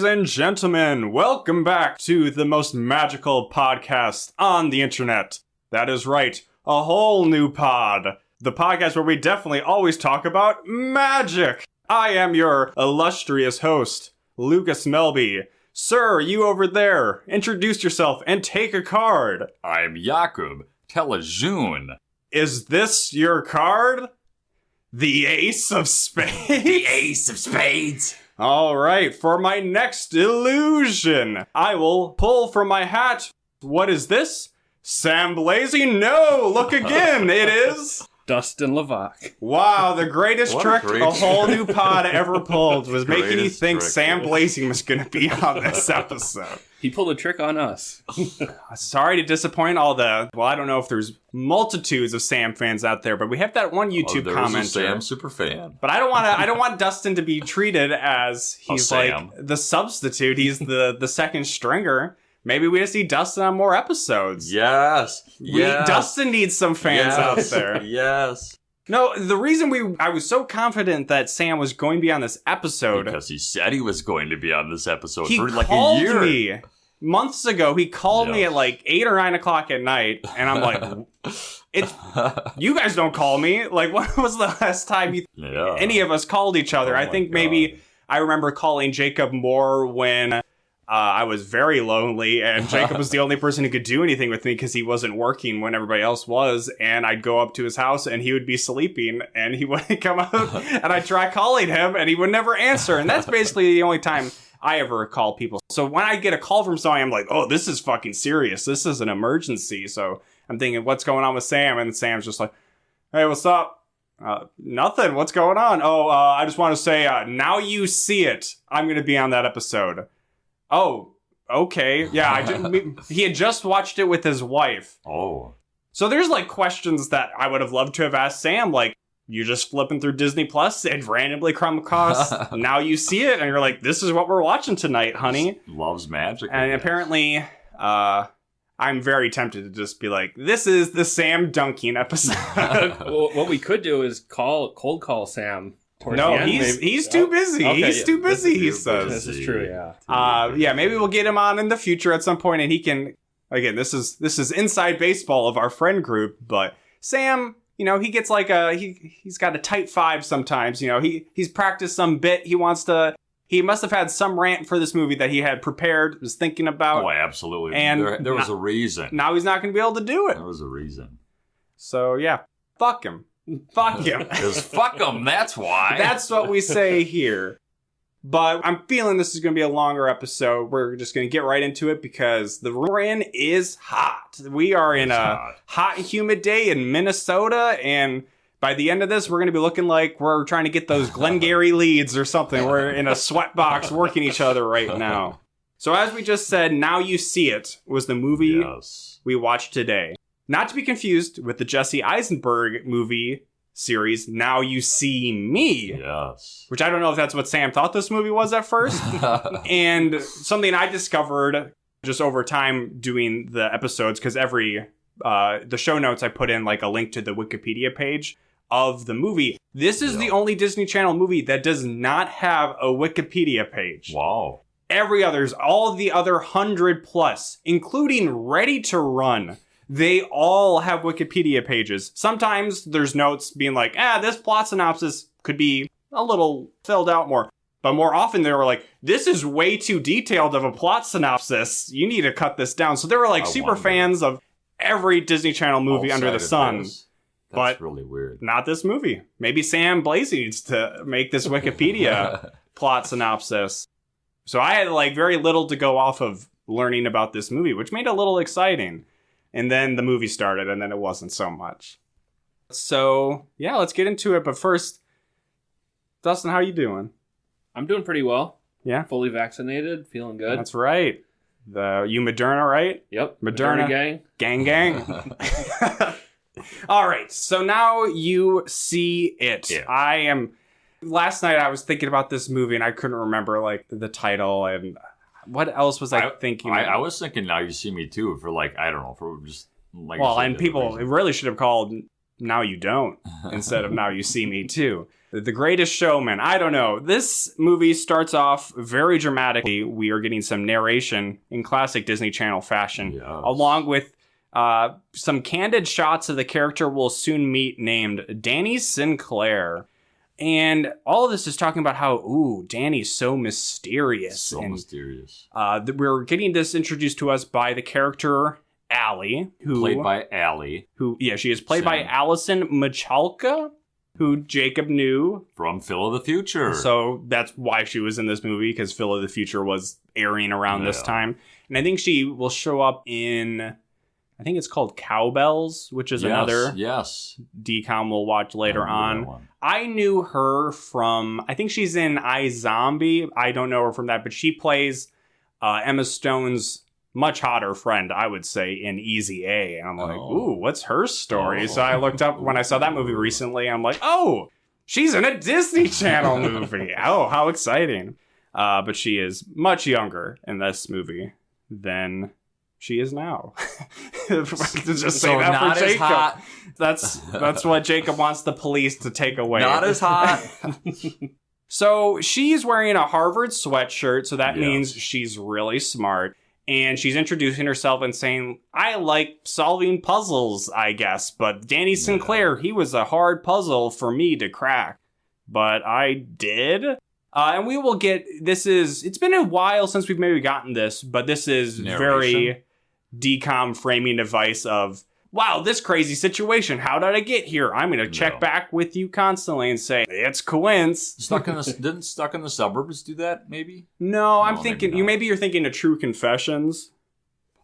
and gentlemen, welcome back to the most magical podcast on the internet. That is right, a whole new pod. The podcast where we definitely always talk about magic. I am your illustrious host, Lucas Melby. Sir, you over there, introduce yourself and take a card. I'm Jacob Tellijohn. Is this your card? The Ace of Spades? The Ace of Spades. All right, for my next illusion, I will pull from my hat. What is this? Sam Blasey? No, look again. It is Dustin Levac. Wow, the greatest trick a whole new pod ever pulled was making you think Sam Blasey was going to be on this episode. He pulled a trick on us. Sorry to disappoint all the... Well, I don't know if there's multitudes of Sam fans out there, but we have that one YouTube commenter. A Sam super fan. But I don't want Dustin to be treated as he's like the substitute. He's the second stringer. Maybe we just need Dustin on more episodes. Yes. Dustin needs some fans out there. Yes. No, the reason I was so confident that Sam was going to be on this episode... Because he said he was going to be on this episode for like a year. Me months ago. He called me at like 8 or 9 o'clock at night, and I'm like, you guys don't call me. Like, when was the last time any of us called each other? I think maybe I remember calling Jacob more when... I was very lonely, and Jacob was the only person who could do anything with me because he wasn't working when everybody else was, and I'd go up to his house, and he would be sleeping, and he wouldn't come out, and I'd try calling him, and he would never answer, and that's basically the only time I ever call people. So when I get a call from somebody, I'm like, oh, this is fucking serious. This is an emergency. So I'm thinking, what's going on with Sam? And Sam's just like, hey, what's up? Nothing. What's going on? Oh, I just want to say, now you see it. I'm going to be on that episode. Oh, okay. Yeah, he had just watched it with his wife. Oh. So there's like questions that I would have loved to have asked Sam, like, you're just flipping through Disney Plus and randomly come across Now You See It, and you're like, this is what we're watching tonight, honey. Loves magic. And apparently, I'm very tempted to just be like, this is the Sam dunking episode. Well, what we could do is cold call Sam. No, he's too busy. Okay, he's too busy, he says. This is true, yeah. Yeah, maybe we'll get him on in the future at some point, and he can... Again, this is inside baseball of our friend group, but Sam, he gets like he's got a tight 5 sometimes, he's practiced some bit, he must have had some rant for this movie that he had prepared, was thinking about. Oh, absolutely. And there was a reason. Now he's not going to be able to do it. There was a reason. So, yeah, fuck him. Fuck him. Because fuck him, that's why. That's what we say here. But I'm feeling this is going to be a longer episode. We're just going to get right into it because the room we're in is hot. We are in a hot and humid day in Minnesota, and by the end of this, we're going to be looking like we're trying to get those Glengarry leads or something. We're in a sweatbox working each other right now. So as we just said, Now You See It was the movie we watched today. Not to be confused with the Jesse Eisenberg movie series, Now You See Me. Yes. Which I don't know if that's what Sam thought this movie was at first. And something I discovered just over time doing the episodes, because the show notes I put in like a link to the Wikipedia page of the movie. This is the only Disney Channel movie that does not have a Wikipedia page. Wow. All the other 100 plus, including Ready to Run, they all have Wikipedia pages. Sometimes there's notes being like, this plot synopsis could be a little filled out more. But more often they were like, this is way too detailed of a plot synopsis. You need to cut this down. So they were like super fans of every Disney Channel movie under the sun. That's really weird. Not this movie. Maybe Sam Blasey needs to make this Wikipedia plot synopsis. So I had like very little to go off of learning about this movie, which made it a little exciting. And then the movie started, and then it wasn't so much. So, yeah, let's get into it. But first, Dustin, how are you doing? I'm doing pretty well. Yeah? Fully vaccinated, feeling good. That's right. You Moderna, right? Yep. Moderna gang. Gang. All right. So now you see it. Yeah. Last night I was thinking about this movie, and I couldn't remember, like, the title and... What else was I thinking? I was thinking Now You See Me too, for like, I don't know, for just like... Well, and people, it really should have called Now You Don't instead of Now You See Me Too. The Greatest Showman. I don't know. This movie starts off very dramatically. We are getting some narration in classic Disney Channel fashion, along with some candid shots of the character we'll soon meet named Danny Sinclair. And all of this is talking about how, Danny's so mysterious. So mysterious. We're getting this introduced to us by the character Allie. Played by Allie. She is played by Allison Michalka, who Jacob knew. From Phil of the Future. So that's why she was in this movie, because Phil of the Future was airing around this time. And I think she will show up in, I think it's called Cowbells, which is another DCOM we'll watch later on. I knew her from, I think she's in iZombie. I don't know her from that, but she plays Emma Stone's much hotter friend, I would say, in Easy A. And I'm like, what's her story? So I looked up when I saw that movie recently. I'm like, she's in a Disney Channel movie. How exciting. But she is much younger in this movie than she is now. Just say that for Jacob. Hot. That's what Jacob wants the police to take away. Not as hot. So she's wearing a Harvard sweatshirt, so that means she's really smart. And she's introducing herself and saying, I like solving puzzles, I guess. But Danny Sinclair, he was a hard puzzle for me to crack. But I did. And we will get, it's been a while since we've maybe gotten this, but this is very DCOM framing device of, wow, this crazy situation. How did I get here? I'm going to check back with you constantly and say, it's coincidence. Didn't Stuck in the Suburbs do that, maybe? No, I'm thinking, you're thinking of True Confessions.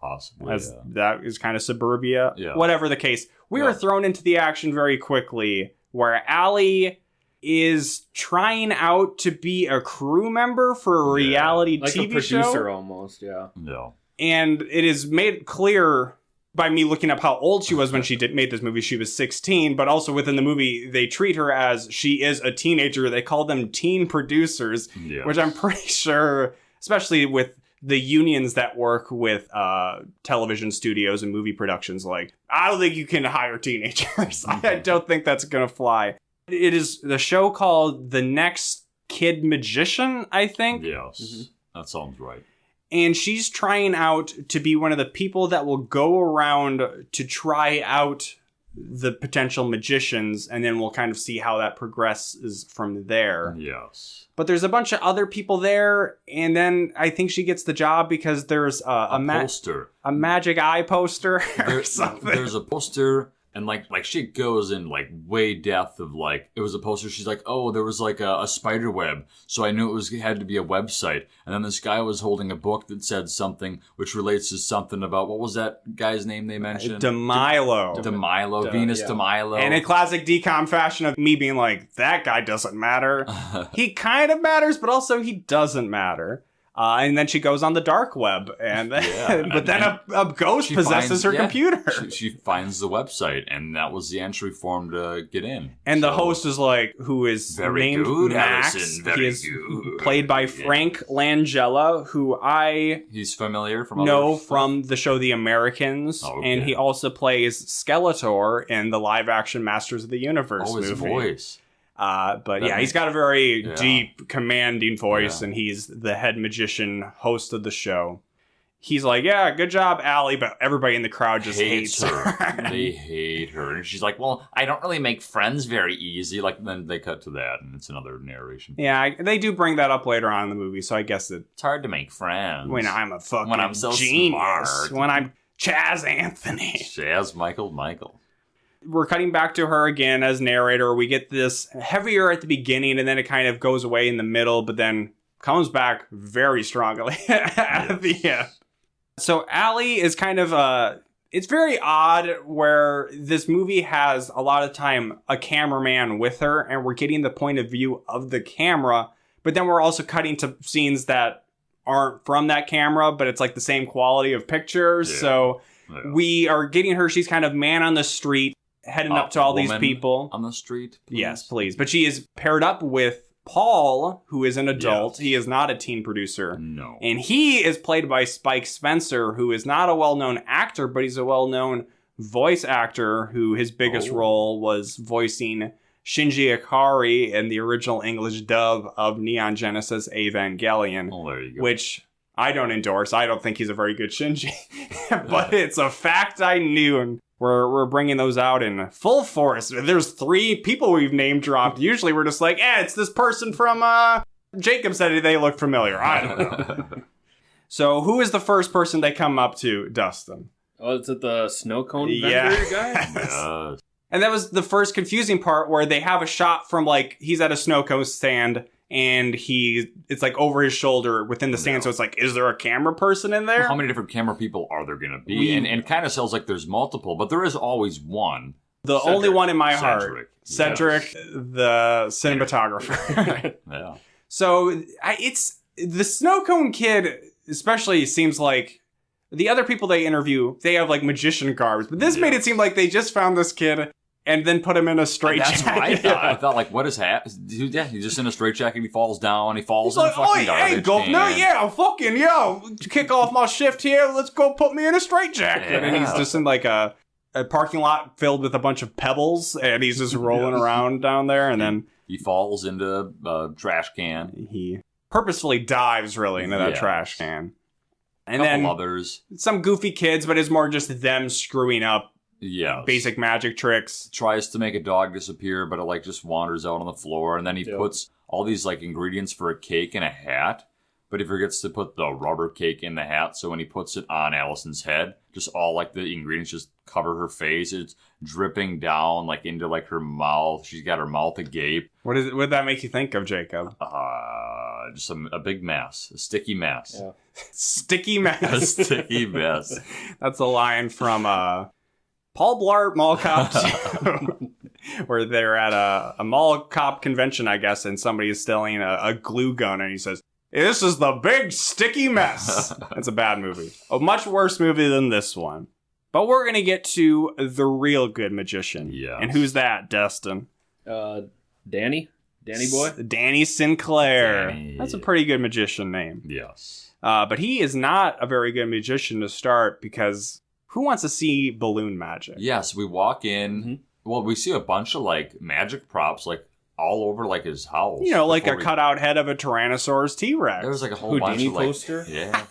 Possibly, that is kind of suburbia. Yeah. Whatever the case, we were thrown into the action very quickly, where Allie is trying out to be a crew member for a reality like TV a producer show. Almost, No. And it is made clear by me looking up how old she was when she made this movie. She was 16, but also within the movie, they treat her as she is a teenager. They call them teen producers, which I'm pretty sure, especially with the unions that work with television studios and movie productions, like, I don't think you can hire teenagers. I don't think that's going to fly. It is the show called The Next Kid Magician, I think. Yes, that sounds right. And she's trying out to be one of the people that will go around to try out the potential magicians, and then we'll kind of see how that progresses from there. Yes. But there's a bunch of other people there, and then I think she gets the job because there's a poster. A magic eye poster or something. There's a poster. And like she goes in like way depth of like, it was a poster. She's like, there was like a spider web. So I knew it had to be a website. And then this guy was holding a book that said something which relates to something about, what was that guy's name they mentioned? DeMilo. DeMilo, Venus DeMilo. And in classic DCOM fashion of me being like, that guy doesn't matter. He kind of matters, but also he doesn't matter. And then she goes on the dark web, and a ghost possesses her computer. She finds the website, and that was the entry form to get in. And the host is like, who is named Max. He is played by Frank Langella, who he's familiar from the show The Americans, and he also plays Skeletor in the live-action Masters of the Universe movie. His voice. He's got a very deep, commanding voice, and he's the head magician host of the show. He's like, good job, Allie, but everybody in the crowd just hates her. They hate her. And she's like, well, I don't really make friends very easy. Like, then they cut to that, and it's another narration. Yeah, they do bring that up later on in the movie, so I guess it's hard to make friends. When I'm a fucking when I'm so genius. Smart. When I'm Chaz Anthony. Chaz Michael. We're cutting back to her again as narrator. We get this heavier at the beginning, and then it kind of goes away in the middle, but then comes back very strongly at the end. So Allie is kind of it's very odd where this movie has a lot of time a cameraman with her, and we're getting the point of view of the camera, but then we're also cutting to scenes that aren't from that camera, but it's like the same quality of pictures. So we are getting her, she's kind of man on the street, heading up to all these people. On the street, please? Yes, please. But she is paired up with Paul, who is an adult. Yes. He is not a teen producer. No. And he is played by Spike Spencer, who is not a well-known actor, but he's a well-known voice actor who his biggest role was voicing Shinji Ikari in the original English dub of Neon Genesis Evangelion. Oh, there you go. Which I don't endorse. I don't think he's a very good Shinji. But it's a fact I knew, and we're bringing those out in full force. There's 3 people we've name dropped. Usually we're just like, it's this person from Jacob said they look familiar. I don't know. So who is the first person they come up to, Dustin? Oh, is it the snow cone vendor guy? Yes. And that was the first confusing part, where they have a shot from, like, he's at a snow cone stand, and it's like over his shoulder within the stand. So it's like, is there a camera person in there? How many different camera people are there going to be? And it kind of sounds like there's multiple, but there is always one. The only one in my heart. Cedric, the cinematographer. Yeah. So it's the snow cone kid, especially, seems like the other people they interview, they have like magician garbs, but this made it seem like they just found this kid and then put him in a straitjacket. That's what I thought. I thought, like, what is happening? Yeah, he's just in a straitjacket. He falls down. He falls in a fucking garbage can. No, yeah, fucking, kick off my shift here. Let's go put me in a straitjacket. Yeah. And he's just in like a parking lot filled with a bunch of pebbles, and he's just rolling around down there, and then he falls into a trash can. He purposefully dives really into that trash can. And then others. Some goofy kids, but it's more just them screwing up basic magic tricks. Tries to make a dog disappear, but it like just wanders out on the floor, and then he puts all these like ingredients for a cake in a hat, but he forgets to put the rubber cake in the hat, so when he puts it on Allison's head, just all like the ingredients just cover her face. It's dripping down like into like her mouth. She's got her mouth agape. What did that make you think of, Jacob? Just a big mess. A sticky mess. Yeah. Sticky mess. A sticky mess. That's a line from Paul Blart Mall Cop 2, where they're at a mall cop convention, I guess, and somebody is selling a glue gun, and he says, "This is the big sticky mess." It's a bad movie. A much worse movie than this one. But we're going to get to the real good magician. Yeah. And who's that, Dustin? Danny? Danny boy? Danny Sinclair. Danny. That's a pretty good magician name. Yes. But he is not a very good magician to start, because who wants to see balloon magic? Yes, we walk in. Mm-hmm. Well, we see a bunch of like magic props like all over like his house. Like a cutout head of a Tyrannosaurus T-Rex. There was like a whole Houdini bunch of like, poster. Yeah.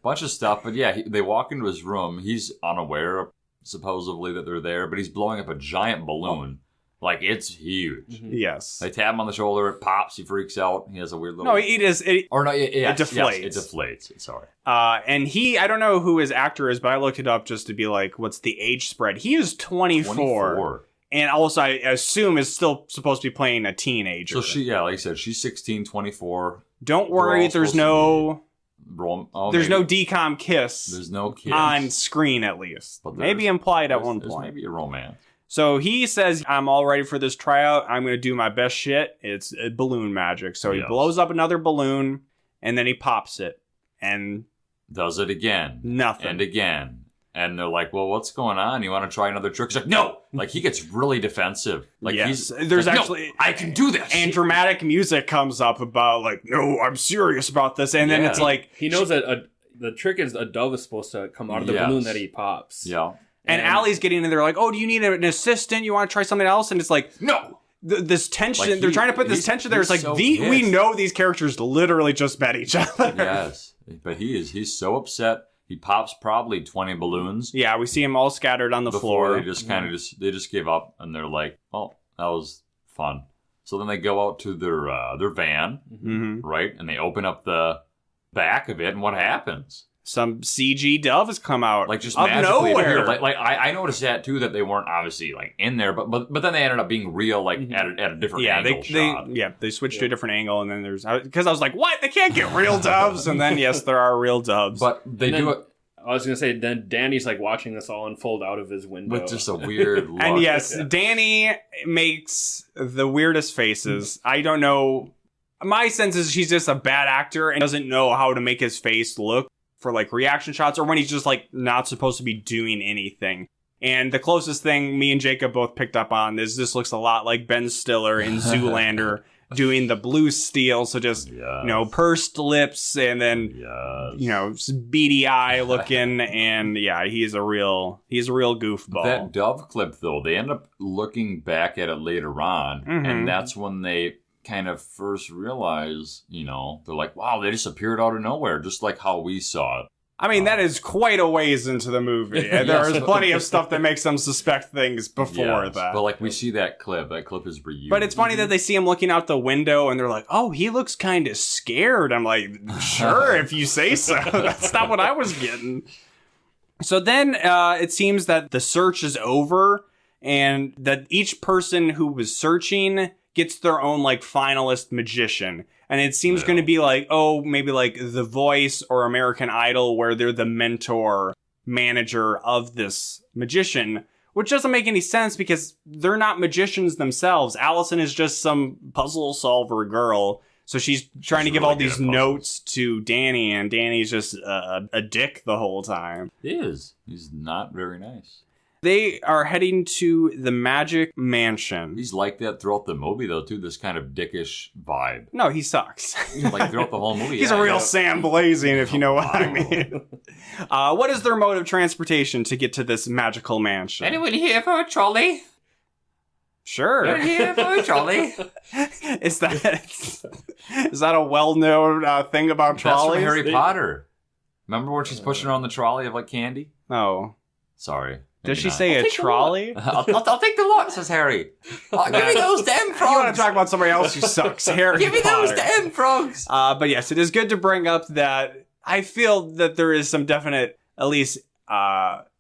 Bunch of stuff. But yeah, they walk into his room. He's unaware, supposedly, that they're there, but he's blowing up a giant balloon. Like, it's huge. Mm-hmm. Yes. They tap him on the shoulder, it pops, he freaks out. He has a weird little... No, it is... It Yes, deflates. it deflates. Sorry. And I don't know who his actor is, but I looked it up just to be like, what's the age spread? He is 24. And also, I assume, is still supposed to be playing a teenager. So like I said, she's 16, 24. Don't worry, there's no... There's no DCOM kiss. There's no kiss. On screen, at least. But maybe implied at one point. Maybe a romance. So he says, I'm all ready for this tryout. I'm going to do my best shit. It's balloon magic. So he blows up another balloon, and then he pops it. And... does it again. Nothing. And again. And they're like, well, what's going on? You want to try another trick? He's like, no! Like, he gets really defensive. Like, there's like, actually... no, I can do this! And dramatic music comes up about, like, no, I'm serious about this. And then it's like... He knows that the trick is a dove is supposed to come out of the balloon that he pops. Yeah. And Allie's getting in there like, oh, do you need an assistant? You want to try something else? And it's like, no! This tension, like they're trying to put this tension there. It's like, we know these characters literally just met each other. Yes. But he's so upset. He pops probably 20 balloons. Yeah, we see them all scattered on the floor. They just kind of they just give up, and they're like, "Oh, that was fun." So then they go out to their van, right? And they open up the back of it, and what happens? Some CG doves come out, like just out of nowhere. Like I noticed that too, that they weren't obviously like in there, but then they ended up being real, like at a different angle. They switched to a different angle, and then there's because I was like, what? They can't get real doves, and then yes, there are real doves, but they do it. I was gonna say, then Danny's like watching this all unfold out of his window with just a weird look. And yes, Danny makes the weirdest faces. I don't know. My sense is she's just a bad actor and doesn't know how to make his face look for like reaction shots, or when he's just like not supposed to be doing anything. And the closest thing me and Jacob both picked up on is this looks a lot like Ben Stiller in Zoolander doing the blue steel. So just, pursed lips and then, beady eye looking. And yeah, he's a real goofball. That dove clip, though, they end up looking back at it later on. Mm-hmm. And that's when they kind of first realize, they're like, wow, they just appeared out of nowhere, just like how we saw it. I mean, that is quite a ways into the movie. And there is plenty of stuff that makes them suspect things before that. But we see that clip. That clip is reused. But it's funny that they see him looking out the window and they're like, oh, he looks kind of scared. I'm like, sure, if you say so. That's not what I was getting. So then it seems that the search is over and that each person who was searching gets their own finalist magician. And it seems going to be maybe The Voice or American Idol, where they're the mentor manager of this magician, which doesn't make any sense because they're not magicians themselves. Allison is just some puzzle solver girl. So she's trying to give all these notes to Danny, and Danny's just a dick the whole time. He is. He's not very nice. They are heading to the Magic Mansion. He's like that throughout the movie, though, too. This kind of dickish vibe. No, he sucks. Throughout the whole movie. He's a real Sam Blazing, if you know what I mean. What is their mode of transportation to get to this magical mansion? Anyone here for a trolley? Sure. Anyone here for a trolley? Is that a well-known thing about trolleys? That's from Harry Potter. Remember when she's pushing around the trolley of candy? Oh. Sorry. Does she say a trolley? I'll take the lot, says Harry. Oh, give me those damn frogs. You want to talk about somebody else who sucks, Harry Give me Potter. those damn frogs. But yes, it is good to bring up that I feel that there is some definite, at least,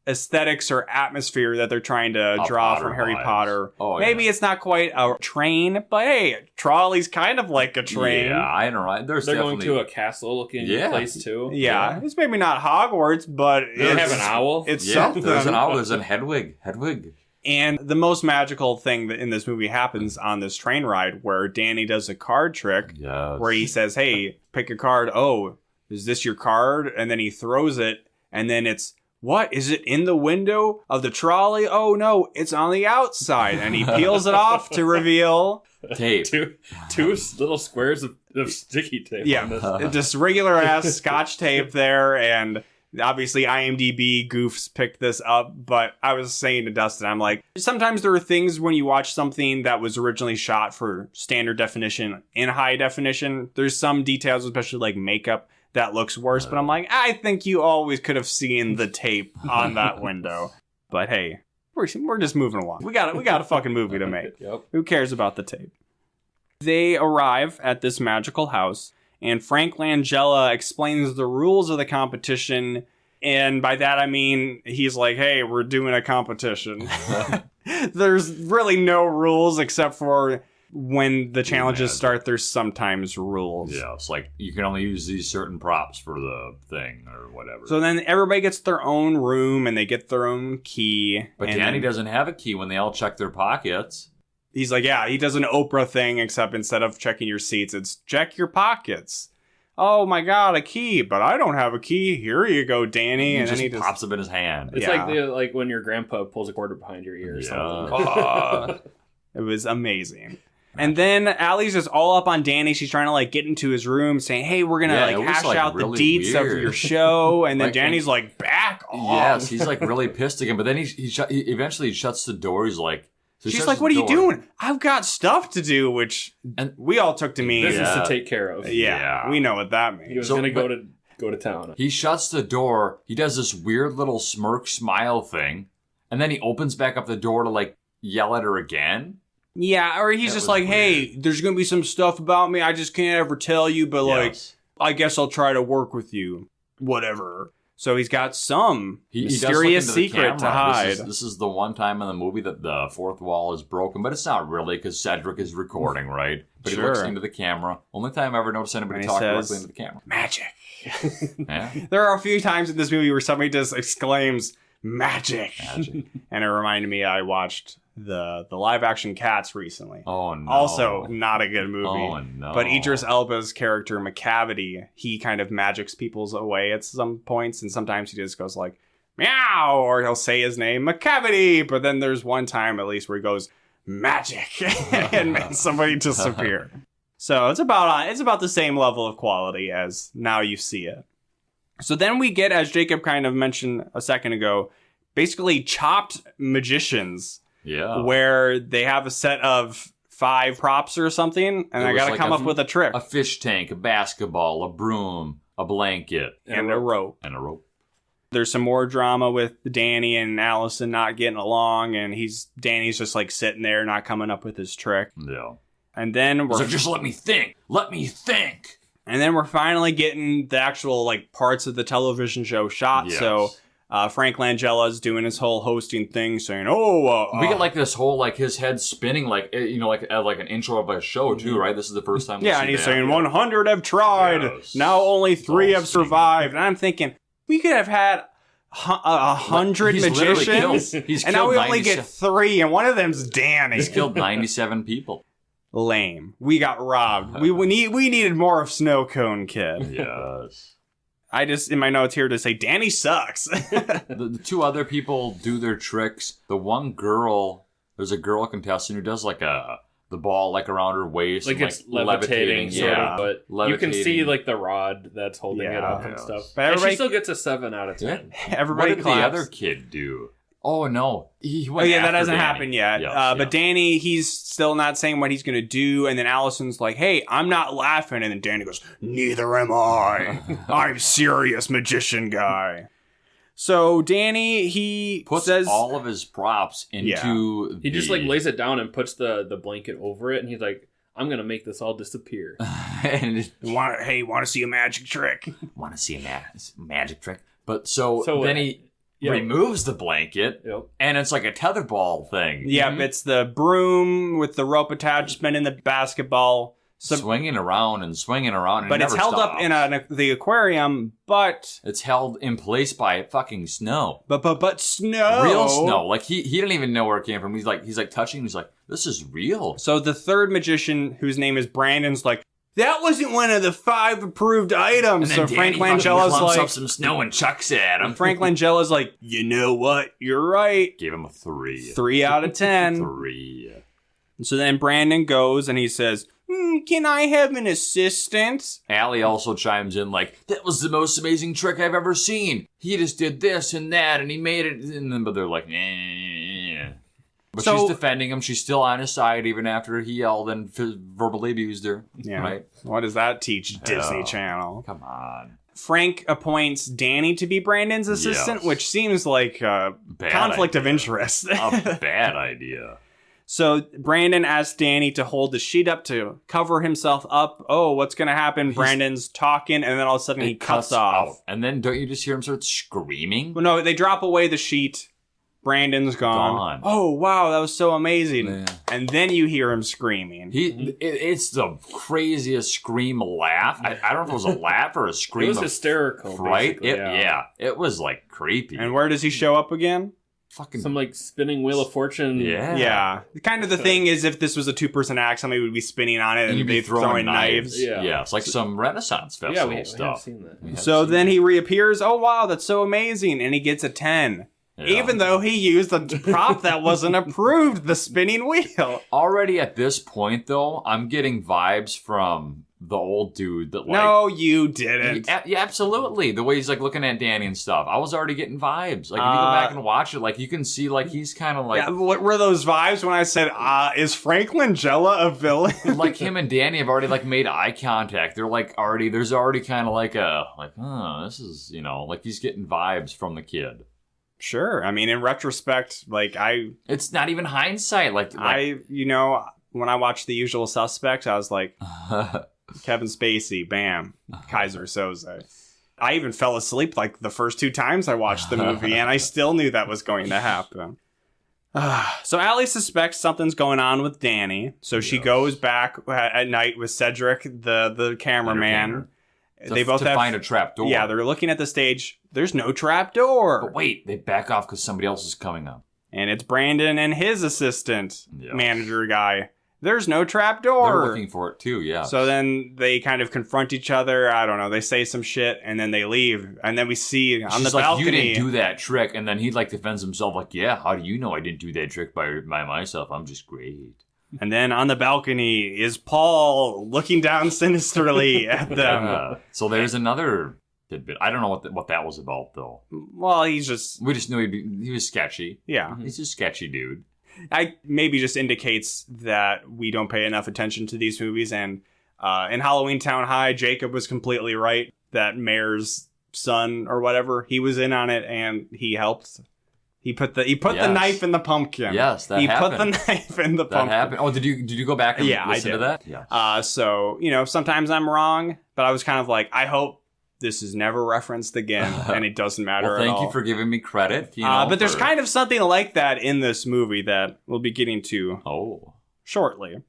aesthetics or atmosphere that they're trying to draw from Harry Potter. Oh, Maybe it's not quite a train, but hey, trolley's kind of like a train. Yeah, I know, right? They're going to a castle-looking place, too. Yeah, it's maybe not Hogwarts, but they have an owl. It's something. There's an owl. There's a Hedwig. And the most magical thing that in this movie happens on this train ride where Danny does a card trick where he says, hey, pick a card. Oh, is this your card? And then he throws it, and then it's, what? Is it in the window of the trolley? Oh, no, it's on the outside. And he peels it off to reveal... tape. Two little squares of sticky tape. Yeah, just regular-ass Scotch tape there. And obviously IMDb goofs picked this up. But I was saying to Dustin, I'm like, sometimes there are things when you watch something that was originally shot for standard definition in high definition. There's some details, especially makeup, that looks worse, but I'm like, I think you always could have seen the tape on that window. But hey, we're just moving along. We got a fucking movie to make. Yep. Who cares about the tape? They arrive at this magical house, and Frank Langella explains the rules of the competition, and by that I mean he's like, hey, we're doing a competition. There's really no rules except for when the challenges start, there's sometimes rules. Yeah, it's you can only use these certain props for the thing or whatever. So then everybody gets their own room and they get their own key. But Danny doesn't have a key when they all check their pockets. He's like, yeah, he does an Oprah thing, except instead of checking your seats, it's check your pockets. Oh my God, a key, but I don't have a key. Here you go, Danny. And then he just pops up in his hand. It's like when your grandpa pulls a quarter behind your ear or something. It was amazing. And then Allie's just all up on Danny. She's trying to get into his room, saying, "Hey, we're gonna hash out really the deets of your show." And then Danny's like, "Back off!" Yes, he's really pissed again. But then he eventually shuts the door. He's like, she's like, "What are you doing? I've got stuff to do," which we all took to mean business to take care of. Yeah, we know what that means. He was gonna go to town. He shuts the door. He does this weird little smirk smile thing, and then he opens back up the door to yell at her again. Yeah, or he's just like, weird. Hey, there's going to be some stuff about me I just can't ever tell you, but I guess I'll try to work with you. Whatever. So he's got some mysterious secret to hide. This is the one time in the movie that the fourth wall is broken, but it's not really because Cedric is recording, right? But he looks into the camera. Only time I ever noticed anybody talk directly into the camera. Magic. Yeah. There are a few times in this movie where somebody just exclaims, magic. And it reminded me I watched the live action Cats recently. Oh no. Also not a good movie. Oh no. But Idris Elba's character McCavity, he kind of magics people's away at some points, and sometimes he just goes like meow, or he'll say his name McCavity, but then there's one time at least where he goes magic and makes somebody disappear. So it's about the same level of quality as Now You See It. So then we get, as Jacob kind of mentioned a second ago, basically chopped magicians. Yeah. Where they have a set of 5 props or something, and I gotta come up with a trick. A fish tank, a basketball, a broom, a blanket. And a rope. And a rope. There's some more drama with Danny and Allison not getting along, and Danny's just like sitting there not coming up with his trick. Yeah. And then we're like, just let me think. Let me think. And then we're finally getting the actual like parts of the television show shot. Yes. So Frank Langella's doing his whole hosting thing, saying, we get like this whole like his head spinning, like like an intro of a show too, right? This is the first time. And he's saying 100 have tried, now only 3 have survived, and I'm thinking we could have had 100 magicians, and now we only get 3, and one of them's Danny. He's killed 97 people. Lame. We got robbed. we needed more of Snow Cone Kid. Yes. I just, in my notes here, to say Danny sucks. the 2 other people do their tricks. The one girl, there's a girl contestant who does like the ball like around her waist. Like, and, it's levitating sort of, but levitating. You can see like the rod that's holding it up and stuff. But and she still gets a 7 out of 10. Everybody what did claps. The other kid do? Oh, no. That hasn't happened yet. Yes, but Danny, he's still not saying what he's going to do. And then Allison's like, hey, I'm not laughing. And then Danny goes, neither am I. I'm serious, magician guy. So Danny, he puts all of his props into He just like lays it down and puts the blanket over it. And he's like, I'm going to make this all disappear. Want to see a magic trick? Want to see a magic trick? But so then he... removes the blanket, and it's like a tetherball thing. Yep, it's the broom with the rope attachment and the basketball. Swinging around. But it's held up in the aquarium, but... It's held in place by fucking snow. But snow! Real snow. Like, he didn't even know where it came from. He's like touching, he's like, this is real. So the third magician, whose name is Brandon's like, that wasn't one of the 5 approved items. So Frank Langella's like, up some snow and chucks it at him. Frank Langella's like, you know what? You're right. Gave him a 3. 3 out of 10. 3. So then Brandon goes and he says, can I have an assistant? Allie also chimes in like, that was the most amazing trick I've ever seen. He just did this and that and he made it. But they're like, But she's defending him. She's still on his side even after he yelled and verbally abused her. Yeah. Right? What does that teach, Disney Channel? Come on. Frank appoints Danny to be Brandon's assistant, which seems like a conflict of interest. A bad idea. So Brandon asks Danny to hold the sheet up to cover himself up. Oh, what's going to happen? Brandon's talking, and then all of a sudden he cuts off. And then don't you just hear him start screaming? Well, no, they drop away the sheet. Brandon's gone. Oh, wow, that was so amazing. Yeah. And then you hear him screaming. It's the craziest scream laugh. I don't know if it was a laugh or a scream. It was hysterical, right? It was like creepy. And where does he show up again? Fucking some like spinning wheel of fortune. Yeah. Kind of the thing is, if this was a 2-person act, somebody would be spinning on it and you'd be throwing knives. Yeah, it's like some Renaissance festival stuff. We have seen that. So then he reappears. Oh, wow, that's so amazing. And he gets a 10. Yeah. Even though he used a prop that wasn't approved, the spinning wheel. Already at this point, though, I'm getting vibes from the old dude that like... No, you didn't. Yeah, absolutely. The way he's like looking at Danny and stuff. I was already getting vibes. Like, if you go back and watch it, like, you can see like he's kind of like... Yeah, what were those vibes when I said, is Frank Langella a villain? Like, him and Danny have already like made eye contact. They're like already... There's already kind of like this is, like he's getting vibes from the kid. Sure. I mean, in retrospect, it's not even hindsight. When I watched The Usual Suspects, I was like, Kevin Spacey, bam, Kaiser Soze. I even fell asleep like the first 2 times I watched the movie, and I still knew that was going to happen. So Allie suspects something's going on with Danny, so she goes back at night with Cedric, the cameraman. They both find a trap door. Yeah, they're looking at the stage. There's no trap door. But wait, they back off because somebody else is coming up. And it's Brandon and his assistant manager guy. There's no trap door. They're looking for it too, yeah. So then they kind of confront each other. I don't know. They say some shit and then they leave. And then we see on the balcony. You didn't do that trick. And then he defends himself like, yeah, how do you know I didn't do that trick by myself? I'm just great. And then on the balcony is Paul looking down sinisterly at them. So there's another tidbit. I don't know what that was about, though. Well, we just knew he was sketchy. Yeah. He's a sketchy dude. Maybe just indicates that we don't pay enough attention to these movies. And in Halloween Town High, Jacob was completely right. That mayor's son or whatever, he was in on it and he helped. He put the knife in the pumpkin. Yes, that happened. He put the knife in the pumpkin. That happened. Oh, did you go back and listen to that? Yeah. So, sometimes I'm wrong, but I was kind of like, I hope this is never referenced again, and it doesn't matter at all. Thank you for giving me credit. But there's kind of something like that in this movie that we'll be getting to shortly.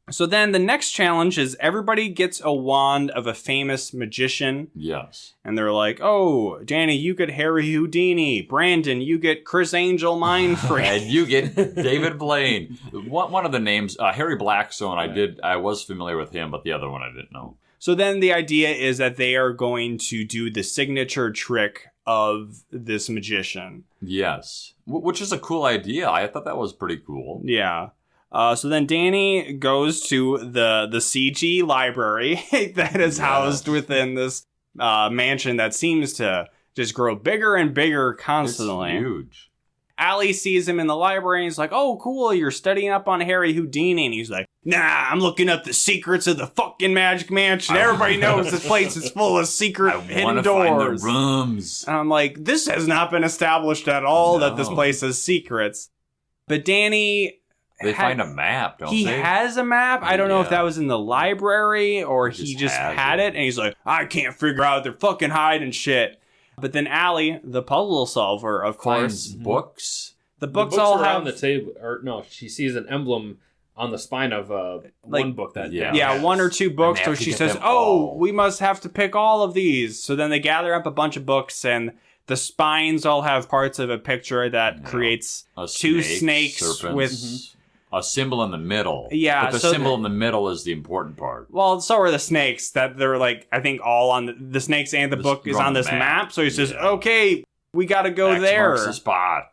So then the next challenge is everybody gets a wand of a famous magician. Yes. And they're like, oh, Danny, you get Harry Houdini. Brandon, you get Chris Angel Mindfreak. And you get David Blaine. One of the names, Harry Blackstone, I was familiar with him, but the other one I didn't know. So then the idea is that they are going to do the signature trick of this magician. Yes. Which is a cool idea. I thought that was pretty cool. Yeah. So then Danny goes to the CG library that is housed within this mansion that seems to just grow bigger and bigger constantly. It's huge. Allie sees him in the library and he's like, oh, cool, you're studying up on Harry Houdini. And he's like, nah, I'm looking up the secrets of the fucking Magic Mansion. Everybody knows this place is full of secret hidden doors. Find the rooms. And I'm like, this has not been established at all that this place has secrets. But Danny... They find a map, don't they? He has a map. I don't know if that was in the library or he just had it. And he's like, I can't figure out. They're fucking hiding shit. But then Allie, the puzzle solver, of course. Finds books. The books all have... on the table. Or no, she sees an emblem on the spine of one book that... Yeah, one or two books. So she says, we must have to pick all of these. So then they gather up a bunch of books and... The spines all have parts of a picture that creates two snakes serpents. With... A symbol in the middle. Yeah. But the symbol in the middle is the important part. Well, so are the snakes that they're like, I think all on the snakes and the book is on this map. So he says, okay, we got to go there. Marks the spot.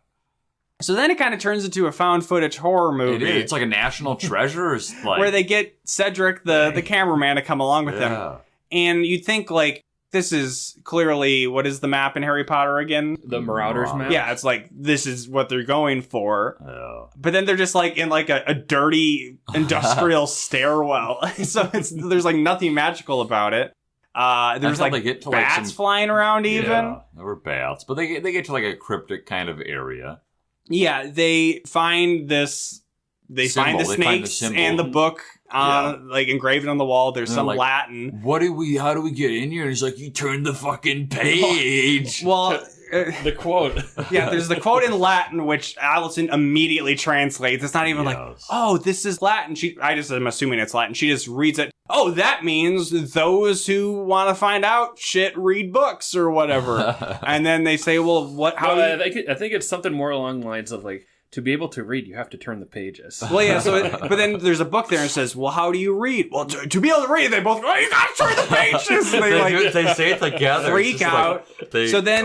So then it kind of turns into a found footage horror movie. It is. It's like a national treasure. Where they get Cedric, the cameraman, to come along with them. And you'd think like, this is clearly, what is the map in Harry Potter again? The Marauders map? Yeah, it's like, this is what they're going for. Yeah. But then they're just like in like a dirty industrial stairwell. So there's like nothing magical about it. There's like get to bats flying around even. Yeah, there were bats. But they get to like a cryptic kind of area. Yeah, they find this... They find the snakes and the book like engraved on the wall. There's some like, Latin. How do we get in here? And he's like, you turn the fucking page. Well, the quote. Yeah, there's the quote in Latin, which Allison immediately translates. It's not even like, oh, this is Latin. I'm assuming it's Latin. She just reads it. Oh, that means those who want to find out shit read books or whatever. And then they say, well, what? I think it's something more along the lines of like, to be able to read, you have to turn the pages. Well, yeah, but then there's a book there and says, well, how do you read? Well, to be able to read, they both go, oh, you gotta turn the pages! They say it together. Freak out. So then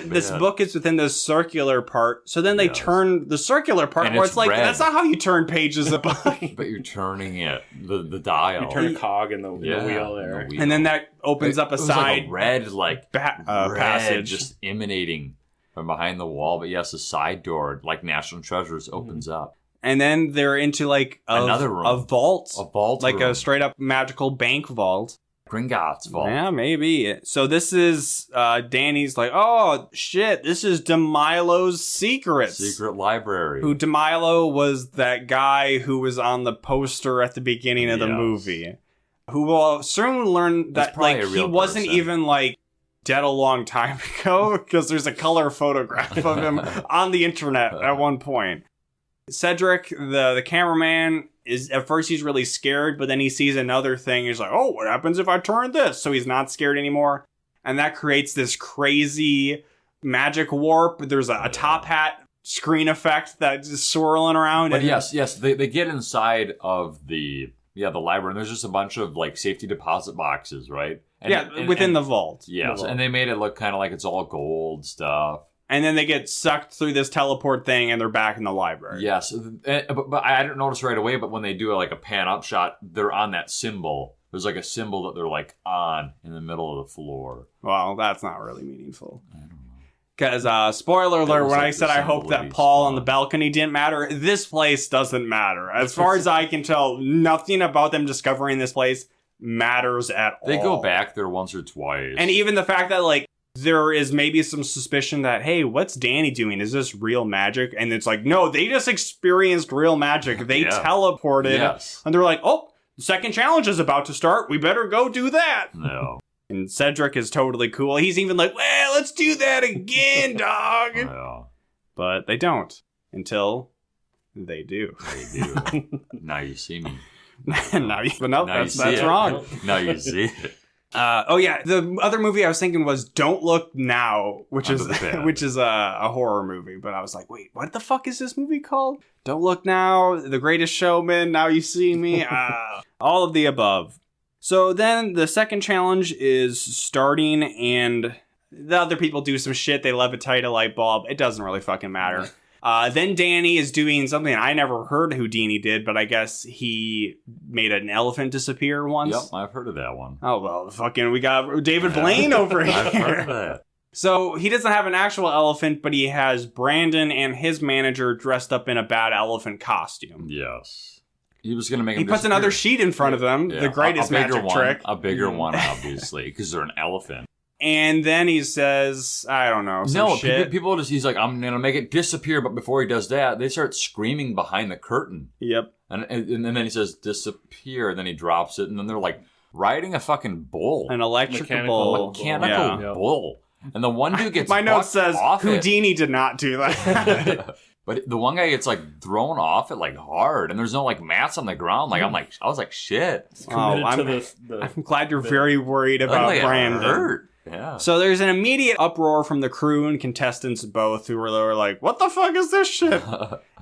this book is within the circular part. So then they turn the circular part where it's like, red. That's not how you turn pages of a book. But you're turning it, the dial. You turn a cog in the wheel there. And then that opens up a side like a red, passage. Just emanating from behind the wall, but yes, a side door, like National Treasures, opens up. And then they're into like another room. A vault. A vault like room. A straight up magical bank vault. Gringotts vault. Yeah, maybe. So this is, Danny's like, oh, shit, this is DeMilo's secrets. Secret library. Who DeMilo was that guy who was on the poster at the beginning of the movie. Who will soon learn that like he wasn't even like dead a long time ago, because there's a color photograph of him on the internet at one point. Cedric, the cameraman, is at first he's really scared, but then he sees another thing. He's like, oh, what happens if I turn this? So he's not scared anymore. And that creates this crazy magic warp. There's a top hat screen effect that's just swirling around. But yes, they get inside of the library, and there's just a bunch of like safety deposit boxes, right? And within the vault. Yes, and they made it look kind of like it's all gold stuff. And then they get sucked through this teleport thing, and they're back in the library. Yes, but I didn't notice right away. But when they do like a pan up shot, they're on that symbol. There's like a symbol that they're like on in the middle of the floor. Well, that's not really meaningful. I don't know. Because, spoiler alert, when I said I hope that Paul on the balcony didn't matter, this place doesn't matter. As far as I can tell, nothing about them discovering this place matters at all. They go back there once or twice. And even the fact that, like, there is maybe some suspicion that, hey, what's Danny doing? Is this real magic? And it's like, no, they just experienced real magic. They teleported. Yes. And they're like, oh, the second challenge is about to start. We better go do that. No. And Cedric is totally cool. He's even like, well, let's do that again, dog. Yeah. But they don't until they do. They do. Now you see me. That's wrong. Now you see it. Oh yeah, the other movie I was thinking was Don't Look Now, which is a horror movie. But I was like, wait, what the fuck is this movie called? Don't Look Now, The Greatest Showman, Now You See Me, all of the above. So then the second challenge is starting, and the other people do some shit. They levitate a light bulb. It doesn't really fucking matter. Then Danny is doing something I never heard Houdini did, but I guess he made an elephant disappear once. Yep, I've heard of that one. Oh, well, fucking, we got David Blaine over here. I've heard of that. So he doesn't have an actual elephant, but he has Brandon and his manager dressed up in a bad elephant costume. Yes. He was going to make him He puts another sheet in front of them, the greatest magic trick. A bigger one, obviously, because they're an elephant. And then he says, I don't know, some shit. People just, he's like, I'm going to make it disappear. But before he does that, they start screaming behind the curtain. Yep. And then he says, disappear. And then he drops it. And then they're like riding a fucking bull. An mechanical bull. And the one dude gets my note says, off Houdini did not do that. But the one guy gets like thrown off it like hard, and there's no like mats on the ground. Like I was like, shit. I'm glad you're very worried about Brandon. Hurt. Yeah. So there's an immediate uproar from the crew and contestants both, who were like, "What the fuck is this shit?"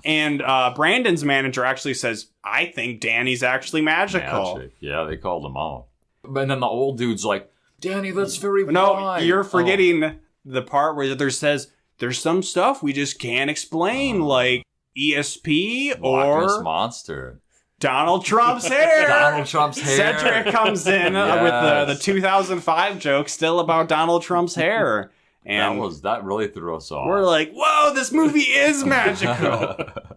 And Brandon's manager actually says, "I think Danny's actually magical." Magic. Yeah, they called him out. But then the old dude's like, "Danny, that's very no. You're forgetting the part where there says." There's some stuff we just can't explain, like ESP or Loch Ness Monster. Donald Trump's hair. Donald Trump's hair. Cedric comes in with the 2005 joke still about Donald Trump's hair. And that really threw us off. We're like, whoa, this movie is magical. That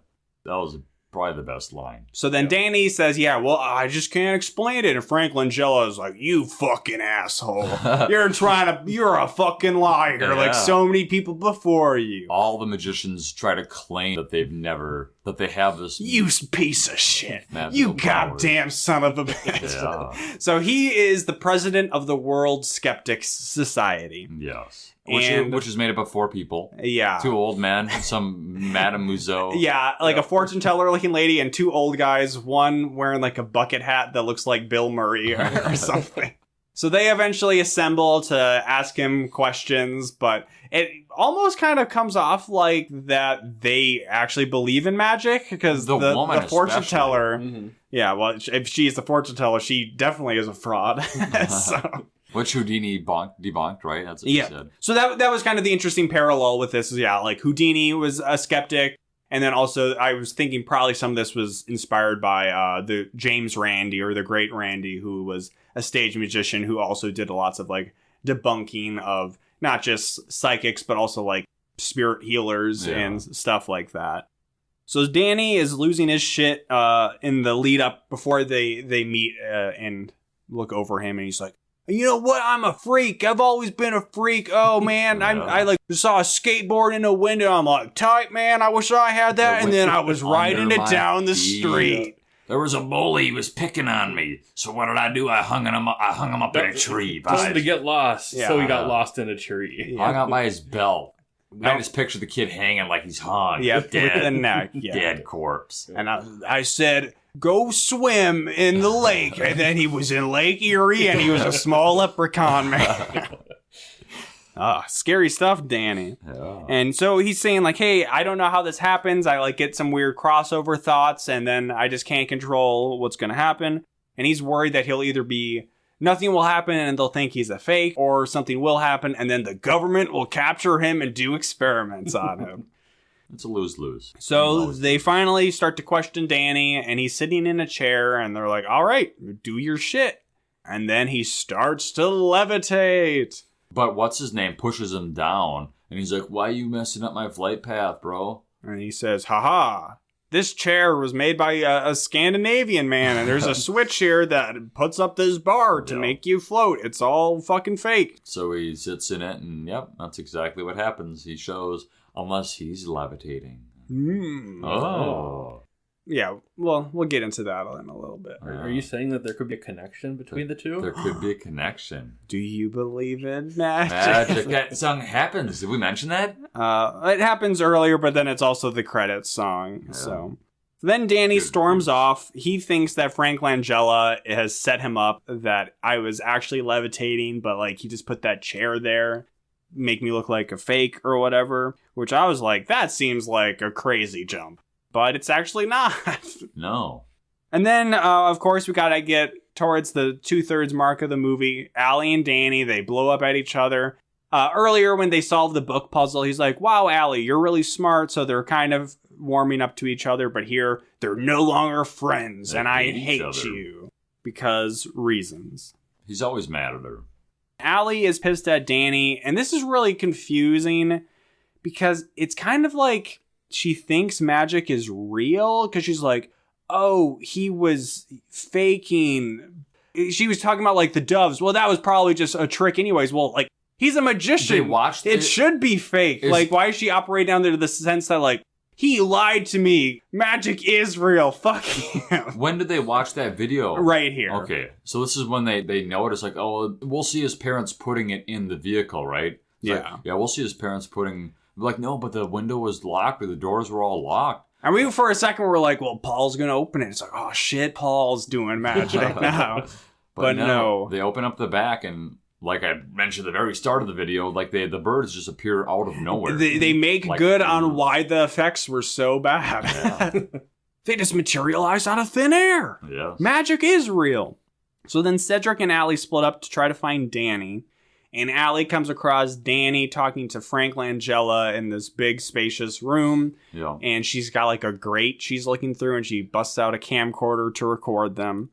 was probably the best line. So then Danny says, yeah, well, I just can't explain it. And Frank Langella is like, you fucking asshole. You're a fucking liar, like so many people before you. All the magicians try to claim that they have this. You piece of shit. You goddamn son of a bitch. Yeah. So he is the president of the World Skeptics Society. Yes. Which is made up of 4 people. Yeah. 2 old men, some Madame Museau. Yeah, like a fortune teller looking lady and 2 old guys, one wearing like a bucket hat that looks like Bill Murray or something. So they eventually assemble to ask him questions, but it almost kind of comes off like that they actually believe in magic, because the fortune teller... Mm-hmm. Yeah, well, if she's the fortune teller, she definitely is a fraud. So... Which Houdini debunked, right? That's what she said. So that was kind of the interesting parallel with this. Like Houdini was a skeptic, and then also I was thinking probably some of this was inspired by the James Randi, or the Great Randi, who was a stage magician who also did lots of like debunking of not just psychics, but also like spirit healers and stuff like that. So Danny is losing his shit in the lead up before they meet and look over him, and he's like, you know what? I'm a freak. I've always been a freak. Oh, man. I like saw a skateboard in a window. I'm like, tight, man. I wish I had that. And then I was riding it down the street. There was a bully. He was picking on me. So what did I do? I hung him up in a tree. Told him to get lost. Yeah. So he got lost in a tree. Yeah. Hung out by his belt. I just picture the kid hanging like he's hung. Yep, with the neck. Yeah. Dead corpse. And I said... Go swim in the lake. And then he was in Lake Erie, and he was a small leprechaun man. Scary stuff, Danny. Yeah. And so he's saying, like, hey, I don't know how this happens. I, like, get some weird crossover thoughts, and then I just can't control what's going to happen. And he's worried that he'll either be nothing will happen and they'll think he's a fake, or something will happen and then the government will capture him and do experiments on him. It's a lose-lose. So they finally start to question Danny, and he's sitting in a chair, and they're like, all right, do your shit. And then he starts to levitate. But what's-his-name pushes him down, and he's like, why are you messing up my flight path, bro? And he says, haha, this chair was made by a Scandinavian man, and there's a switch here that puts up this bar to make you float. It's all fucking fake. So he sits in it, and yep, that's exactly what happens. He shows... Unless he's levitating. Oh. Yeah, well, we'll get into that in a little bit. Are you saying that there could be a connection between the two? There could be a connection. Do you believe in magic? That song happens. Did we mention that? It happens earlier, but then it's also the credits song. Yeah. So then Danny storms off. He thinks that Frank Langella has set him up, that I was actually levitating, but like he just put that chair there. Make me look like a fake or whatever, which I was like, that seems like a crazy jump, but it's actually not. No. And then, of course, we gotta get towards the 2/3 mark of the movie. Allie and Danny, they blow up at each other. Earlier, when they solved the book puzzle, he's like, wow, Allie, you're really smart, so they're kind of warming up to each other, but here, they're no longer friends, and I hate you. Because reasons. He's always mad at her. Allie is pissed at Danny, and this is really confusing because it's kind of like she thinks magic is real because she's like, oh, he was faking. She was talking about like the doves. Well, that was probably just a trick anyways. Well, like he's a magician. They watched it should be fake. Like, why is she operating down there to the sense that like, he lied to me. Magic is real. Fuck him. When did they watch that video? Right here. Okay. So this is when they notice, like, oh, we'll see his parents putting it in the vehicle, right? Yeah. Like, we'll see his parents putting... Like, no, but the window was locked or the doors were all locked. And we, for a second, were like, well, Paul's going to open it. It's like, oh, shit, Paul's doing magic now. But no. They open up the back and... Like I mentioned at the very start of the video, like the birds just appear out of nowhere. They make like, good on why the effects were so bad. Yeah. They just materialized out of thin air. Yeah. Magic is real. So then Cedric and Allie split up to try to find Danny. And Allie comes across Danny talking to Frank Langella in this big spacious room. Yeah. And she's got like a grate she's looking through, and she busts out a camcorder to record them.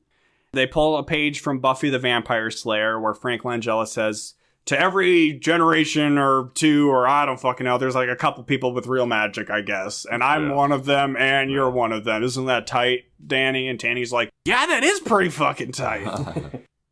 They pull a page from Buffy the Vampire Slayer where Frank Langella says, to every generation or two, or I don't fucking know, there's like a couple people with real magic, I guess. And I'm one of them, and you're one of them. Isn't that tight, Danny? And Danny's like, yeah, that is pretty fucking tight.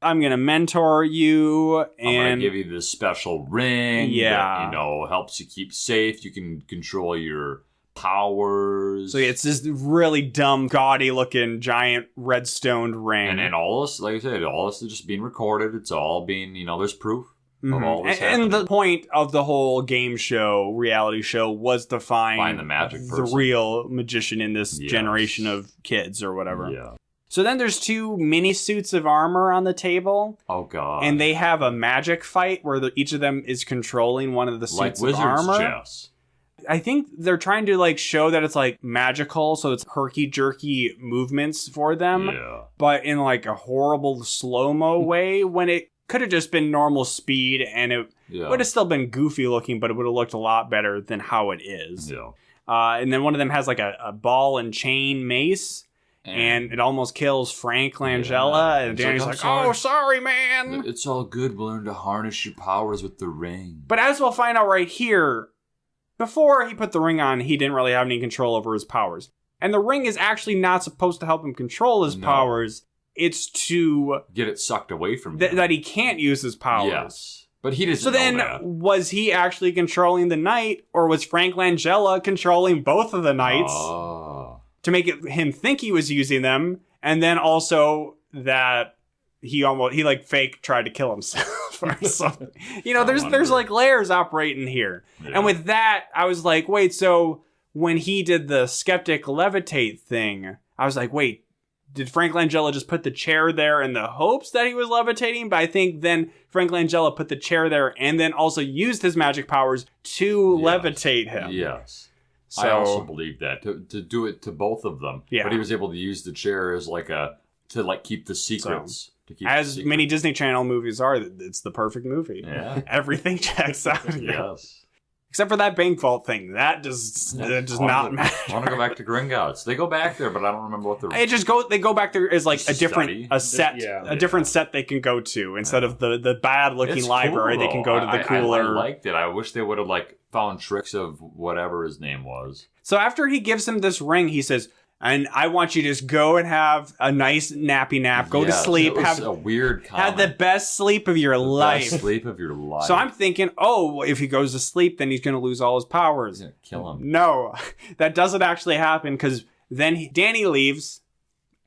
I'm going to mentor you. And I'm going to give you this special ring that, helps you keep safe. You can control your... powers. So it's this really dumb, gaudy looking giant redstone ring. And all this, like I said, all this is just being recorded. It's all being, there's proof of all this happening. And the point of the whole game show, reality show, was to find the magic person. The real magician in this generation of kids or whatever. Yeah. So then there's 2 mini suits of armor on the table. Oh, God. And they have a magic fight where each of them is controlling one of the suits of armor. Chess. I think they're trying to like show that it's like magical, so it's herky-jerky movements for them, but in like a horrible slow-mo way, when it could have just been normal speed and it would have still been goofy looking, but it would have looked a lot better than how it is. Yeah. And then one of them has like a ball and chain mace, and it almost kills Frank Langella, and Danny's like, oh, sorry, man. It's all good. We'll learn to harness your powers with the ring. But as we'll find out right here, before he put the ring on, he didn't really have any control over his powers. And the ring is actually not supposed to help him control his powers. It's to... get it sucked away from him. That he can't use his powers. Yes. But he doesn't know that. So then, was he actually controlling the night, or was Frank Langella controlling both of the knights to make him think he was using them, and then also that he like fake tried to kill himself or something. There's like layers operating here. Yeah. And with that, I was like, wait, so when he did the skeptic levitate thing, I was like, wait, did Frank Langella just put the chair there in the hopes that he was levitating? But I think then Frank Langella put the chair there and then also used his magic powers to levitate him. Yes. So, I also believe that, to do it to both of them. Yeah. But he was able to use the chair as like to keep the secrets. As many Disney Channel movies are, it's the perfect movie. Yeah. Everything checks out. Yes. Except for that bank vault thing. That does not matter. I want to go back to Gringotts. They go back there, but I don't remember what they're... They go back there as like a different set they can go to. Instead of the bad looking library, they can go to the cooler. I liked it. I wish they would have like found tricks of whatever his name was. So after he gives him this ring, he says, and I want you to just go and have a nice nappy nap. Go to sleep. Have a weird comment. Have the best sleep of your life. Best sleep of your life. So I'm thinking, if he goes to sleep, then he's going to lose all his powers. He's going to kill him. No, that doesn't actually happen because then Danny leaves.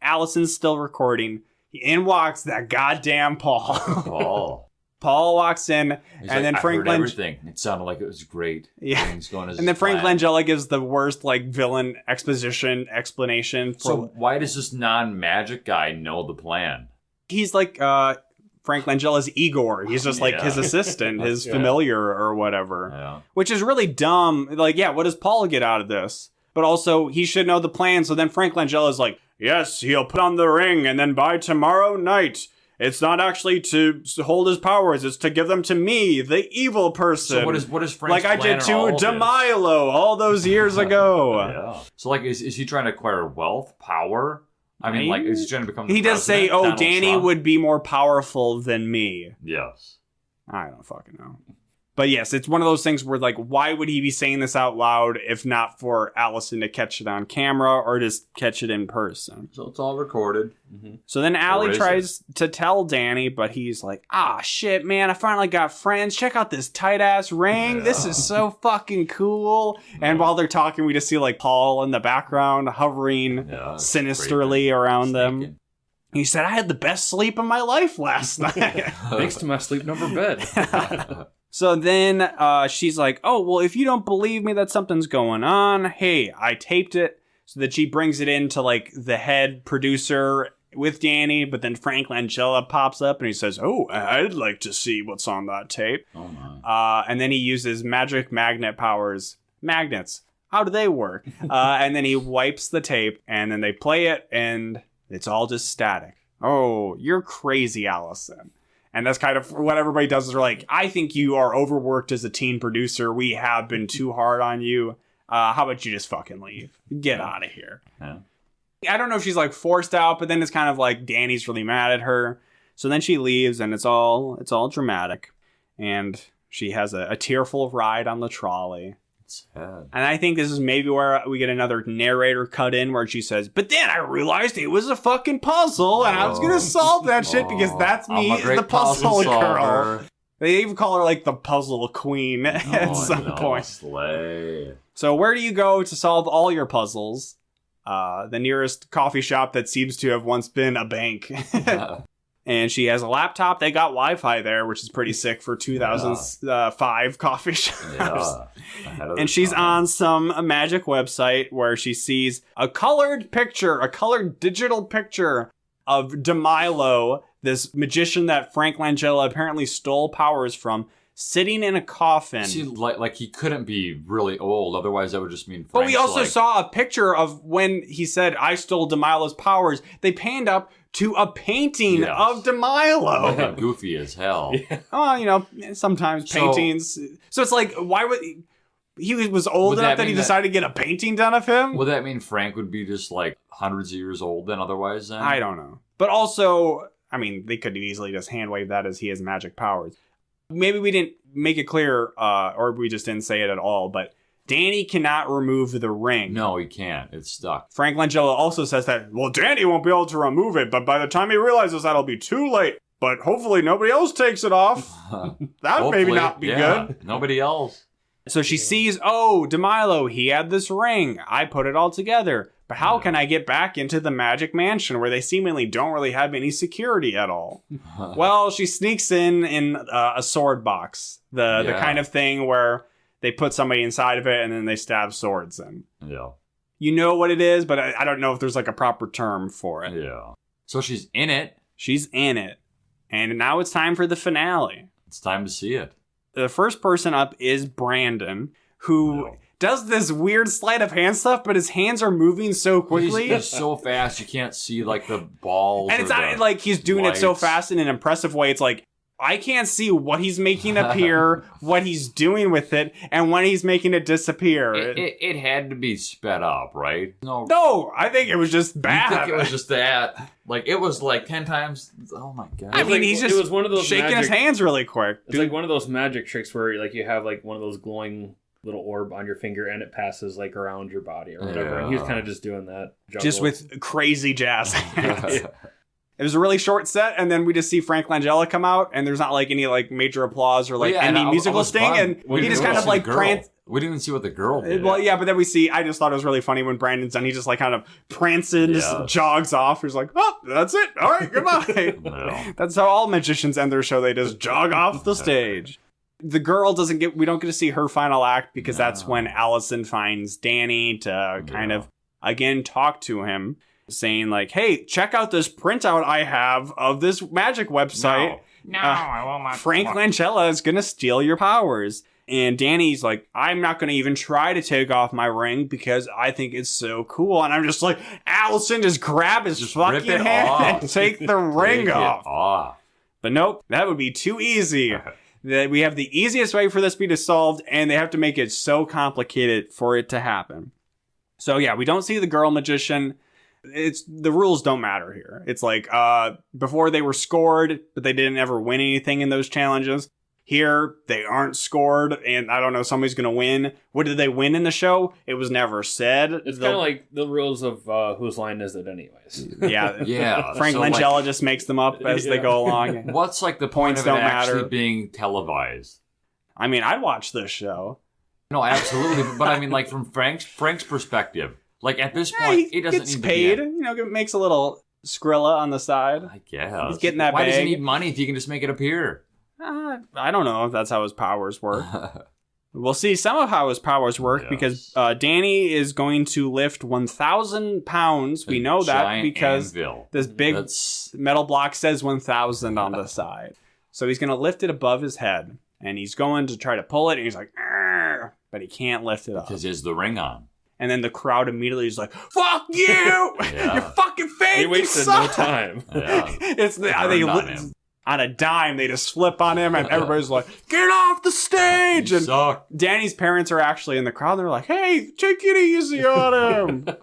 Allison's still recording. In walks that goddamn Paul. Paul walks in, then Frank everything. It sounded like it was great. Yeah, and then Frank Langella gives the worst like villain explanation. So why does this non-magic guy know the plan? He's like Frank Langella's Igor. He's just like his assistant, his familiar or whatever. Which is really dumb. Like, what does Paul get out of this? But also, he should know the plan. So then Frank Langella's like, yes, he'll put on the ring, and then by tomorrow night, it's not actually to hold his powers, it's to give them to me, the evil person. So what is Frank's like I did to DeMilo all those years ago. So like, is he trying to acquire wealth, power? I mean, like, is he trying to become the He does say, Donald Danny Trump? would be more powerful than me. Yes. I don't fucking know. But yes, it's one of those things where, like, why would he be saying this out loud if not for Allison to catch it on camera or just catch it in person? So it's all recorded. Mm-hmm. So then Allie tries to tell Danny, but he's like, shit, man, I finally got friends. Check out this tight-ass ring. Yeah. This is so fucking cool. And while they're talking, we just see, like, Paul in the background hovering sinisterly around them. He said, I had the best sleep of my life last night. Thanks to my sleep number bed. So then she's like, well, if you don't believe me that something's going on, hey, I taped it. So that she brings it into, like, the head producer with Danny, but then Frank Langella pops up and he says, I'd like to see what's on that tape. Oh, my. And then he uses magic magnet powers. Magnets. How do they work? And then he wipes the tape, and then they play it, and it's all just static. Oh, you're crazy, Allison. And that's kind of what everybody does is they're like, I think you are overworked as a teen producer. We have been too hard on you. How about you just fucking leave? Get out of here. Yeah. I don't know if she's like forced out, but then it's kind of like Danny's really mad at her. So then she leaves and it's all dramatic. And she has a tearful ride on the trolley. Sad. And I think this is maybe where we get another narrator cut in where she says, but then I realized it was a fucking puzzle and I was going to solve that shit because that's me, the puzzle girl. They even call her like the puzzle queen at some point. Slay. So where do you go to solve all your puzzles? The nearest coffee shop that seems to have once been a bank. And she has a laptop. They got Wi-Fi there, which is pretty sick for 2005 coffee shops. Yeah. And she's on some magic website where she sees a colored digital picture of DeMilo, this magician that Frank Langella apparently stole powers from, sitting in a coffin. See, like he couldn't be really old, otherwise that would just mean Frank's, but we also saw a picture of when he said, I stole DeMilo's powers. They panned up to a painting of DeMilo. Looking goofy as hell. Yeah. Oh, sometimes paintings. So it's like, why would... He was old enough that he decided to get a painting done of him? Would that mean Frank would be just like hundreds of years old then otherwise then? I don't know. But also, I mean, they could easily just hand wave that as he has magic powers. Maybe we didn't make it clear, or we just didn't say it at all, but Danny cannot remove the ring. No, he can't. It's stuck. Frank Langella also says that, well, Danny won't be able to remove it, but by the time he realizes that'll be too late. But hopefully nobody else takes it off. That would maybe not be good. Nobody else. So she sees, DeMilo, he had this ring. I put it all together. But how can I get back into the Magic Mansion where they seemingly don't really have any security at all? Well, she sneaks in a sword box. The kind of thing where they put somebody inside of it and then they stab swords in. Yeah. You know what it is, but I don't know if there's like a proper term for it. Yeah. So she's in it. She's in it. And now it's time for the finale. It's time to see it. The first person up is Brandon, who does this weird sleight of hand stuff, but his hands are moving so quickly. He's so fast, you can't see, like, the balls. And it's not like he's doing it so fast in an impressive way. It's like, I can't see what he's making appear, what he's doing with it, and when he's making it disappear. It had to be sped up, right? No, I think it was just bad. I think it was just that. Like, it was like 10 times. Oh my God. I mean, he's just one of those shaking his hands really quick. It's like one of those magic tricks where like you have like one of those glowing little orb on your finger and it passes like around your body or whatever. And he was kind of just doing that. Just with crazy jazz hands. It was a really short set, and then we just see Frank Langella come out, and there's not like any like major applause or like any musical sting, and he just kind of like prance. We didn't even see what the girl did. Well, yeah, but then we see. I just thought it was really funny when Brandon's done. He just like kind of prances, just jogs off. He's like, "Oh, that's it. All right, goodbye." That's how all magicians end their show. They just jog off the stage. The girl doesn't get. We don't get to see her final act because that's when Allison finds Danny to kind of again talk to him. Saying like, hey, check out this printout I have of this magic website. No, I will not. Frank Langella is going to steal your powers. And Danny's like, I'm not going to even try to take off my ring because I think it's so cool. And I'm just like, Allison, just grab his fucking hand and take the ring off. But nope, that would be too easy. That we have the easiest way for this to be solved, and they have to make it so complicated for it to happen. So yeah, we don't see the girl magician. It's the rules don't matter here. It's like before they were scored, but they didn't ever win anything in those challenges. Here, they aren't scored, and I don't know, somebody's going to win. What did they win in the show? It was never said. It's kind of like the rules of Whose Line Is It Anyways? Yeah. Frank Langella just makes them up as they go along. What's like the point of it actually being televised? I mean, I'd watch this show. No, absolutely. But I mean, like from Frank's perspective. Like, at this point, he doesn't need paid. You know, makes a little Skrilla on the side. I guess. He's getting that bag. Why does he need money if he can just make it appear? I don't know if that's how his powers work. We'll see some of how his powers work because Danny is going to lift 1,000 pounds. We know that because this big metal block says 1,000 on the side. So he's going to lift it above his head. And he's going to try to pull it. And he's like, but he can't lift it up. Because he has the ring on. And then the crowd immediately is like, "Fuck you! You're fucking fake." He wasted no time. On a dime, they just flip on him, and everybody's like, "Get off the stage!" You and suck. Danny's parents are actually in the crowd. They're like, "Hey, take it easy on him."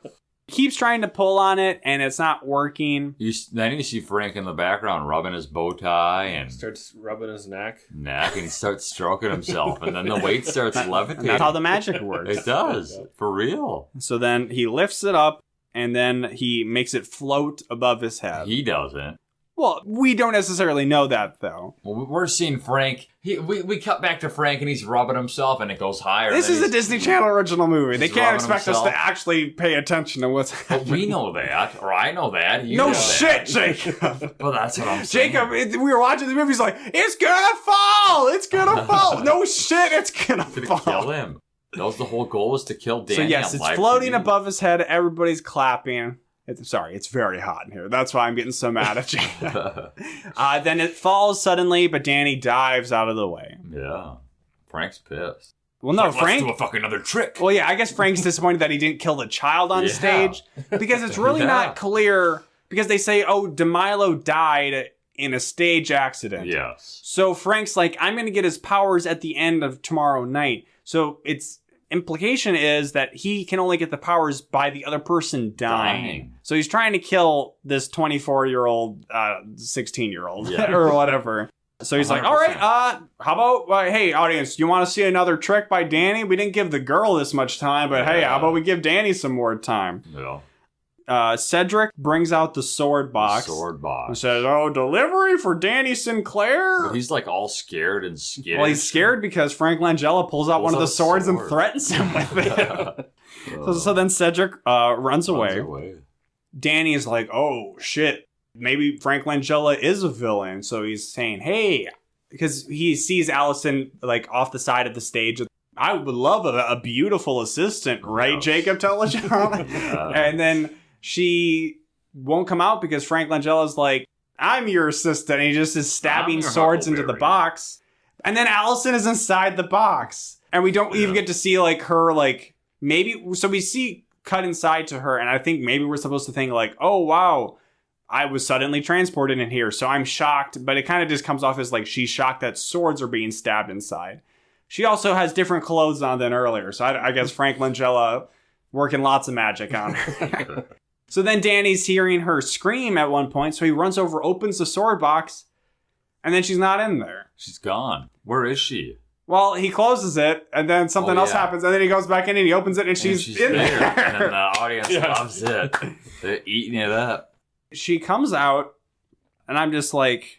Keeps trying to pull on it, and it's not working. Then you see Frank in the background rubbing his bow tie and starts rubbing his neck, and starts stroking himself, and then the weight starts levitating. That's how the magic works. It does, for real. So then he lifts it up, and then he makes it float above his head. He doesn't. Well, we don't necessarily know that, though. Well, we're seeing Frank. We cut back to Frank, and he's rubbing himself, and it goes higher. This is a Disney Channel original movie. They can't expect us to actually pay attention to what's happening. But we know that, or I know that. You no know shit, that. Jacob. Well, that's what I'm saying. Jacob, we were watching the movie. He's like, it's gonna fall. It's gonna fall. No shit, it's gonna fall. Kill him. That was the whole goal, was to kill Danny. So yes, it's floating above his head. Everybody's clapping. It's very hot in here. That's why I'm getting so mad at you. Then it falls suddenly, but Danny dives out of the way. Yeah. Frank's pissed. Well, no, Frank... Let's do a fucking other trick. Well, yeah, I guess Frank's disappointed that he didn't kill the child on stage. Because it's really not clear. Because they say, DeMilo died in a stage accident. Yes. So Frank's like, I'm going to get his powers at the end of tomorrow night. So its implication is that he can only get the powers by the other person dying. So he's trying to kill this 24-year-old, 16-year-old, or whatever. So he's 100%. Like, all right, how about, hey, audience, you want to see another trick by Danny? We didn't give the girl this much time, but hey, how about we give Danny some more time? Yeah. Cedric brings out the sword box. And says, delivery for Danny Sinclair? But he's like all scared and skittish. Well, he's scared because Frank Langella pulls out one of the swords and threatens him with it. So then Cedric runs away. Danny is like, oh, shit. Maybe Frank Langella is a villain. So he's saying, hey, because he sees Allison like off the side of the stage. I would love a beautiful assistant, right, Jacob Tellijohn? And then she won't come out because Frank Langella's like, I'm your assistant. And he just is stabbing swords into the box. And then Allison is inside the box. And we don't even get to see, like, her, like, maybe... So we see cut inside to her, and I think maybe we're supposed to think, like, oh, wow, I was suddenly transported in here, so I'm shocked. But it kind of just comes off as, like, she's shocked that swords are being stabbed inside. She also has different clothes on than earlier, so I guess Frank Langella working lots of magic on her. So then Danny's hearing her scream at one point, so he runs over, opens the sword box, and then she's not in there. She's gone. Where is she? Well, he closes it, and then something else happens, and then he goes back in and he opens it, and she's in there. And then the audience loves it. They're eating it up. She comes out, and I'm just like,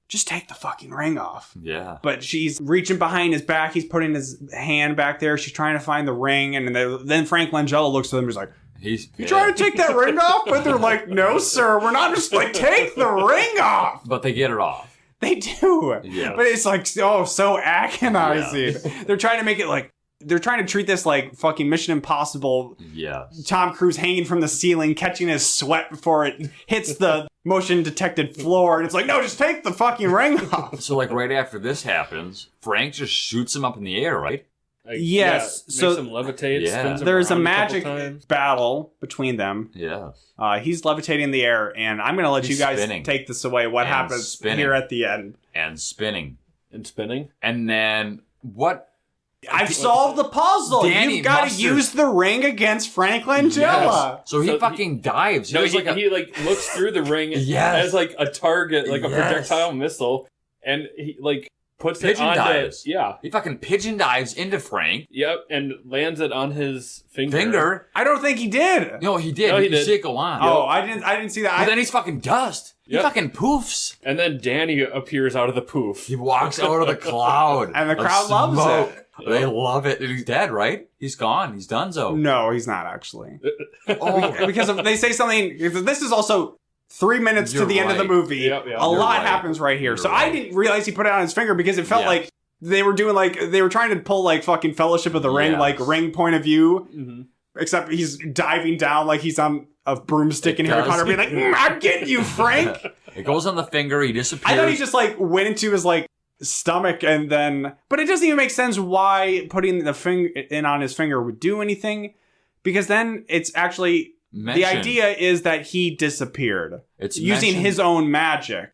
just take the fucking ring off. Yeah. But she's reaching behind his back. He's putting his hand back there. She's trying to find the ring, and then Frank Langella looks at them and he's like, you trying to take that ring off? But they're like, no, sir, we're not just like, take the ring off. But they get it off. They do. Yeah. But it's like, oh, so agonizing. Yeah. They're trying to make it like, they're trying to treat this like fucking Mission Impossible. Yes. Tom Cruise hanging from the ceiling, catching his sweat before it hits the motion detected floor. And it's like, no, just take the fucking ring off. So like right after this happens, Frank just shoots him up in the air, right? Like, yes. Yeah, so makes him levitate. Yeah. There's a magic battle between them. Yes. He's levitating in the air, and I'm going to let you guys take this away. What happens here at the end? And spinning. And spinning? And then what? I've solved the puzzle. You've got to use the ring against Frank Langella. Yes. So he fucking dives. No, he looks through the ring as like a target, like a projectile missile, and he like puts pigeon it on dives. Yeah. He fucking pigeon dives into Frank. Yep, and lands it on his finger. I don't think he did. No, he did. No, he did. did. See it go on. Oh, I didn't see that. But then he's fucking dust. He fucking poofs. And then Danny appears out of the poof. He walks out of the cloud. And the crowd loves it. They love it. He's dead, right? He's gone. He's donezo. No, he's not actually. Because they say something. This is also 3 minutes to the end of the movie. Yep. A lot happens right here. So I didn't realize he put it on his finger because it felt like they were doing they were trying to pull like fucking Fellowship of the Ring, like ring point of view. Mm-hmm. Except he's diving down like he's on a broomstick in Harry Potter being like, I'm getting you, Frank. It goes on the finger. He disappears. I thought he just like went into his like stomach and then, but it doesn't even make sense why putting the finger in on his finger would do anything, because then it's actually the idea is that he disappeared. It's using his own magic.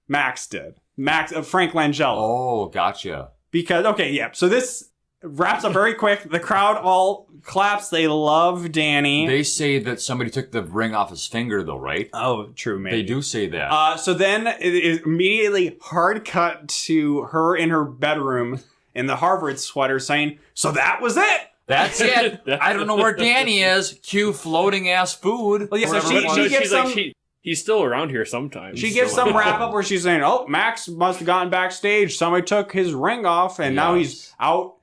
Max did. Frank Langella. Oh, gotcha. Because so this wraps up very quick. The crowd all claps. They love Danny. They say that somebody took the ring off his finger, though, right? Oh, true, maybe. They do say that. So then it is immediately hard cut to her in her bedroom in the Harvard sweater saying, so that was it. That's it. I don't know where Danny is. Cue floating ass food. Well, yeah, so she gives some... He's still around here sometimes. She gives some wrap up where she's saying, oh, Max must have gotten backstage. Somebody took his ring off, and now he's out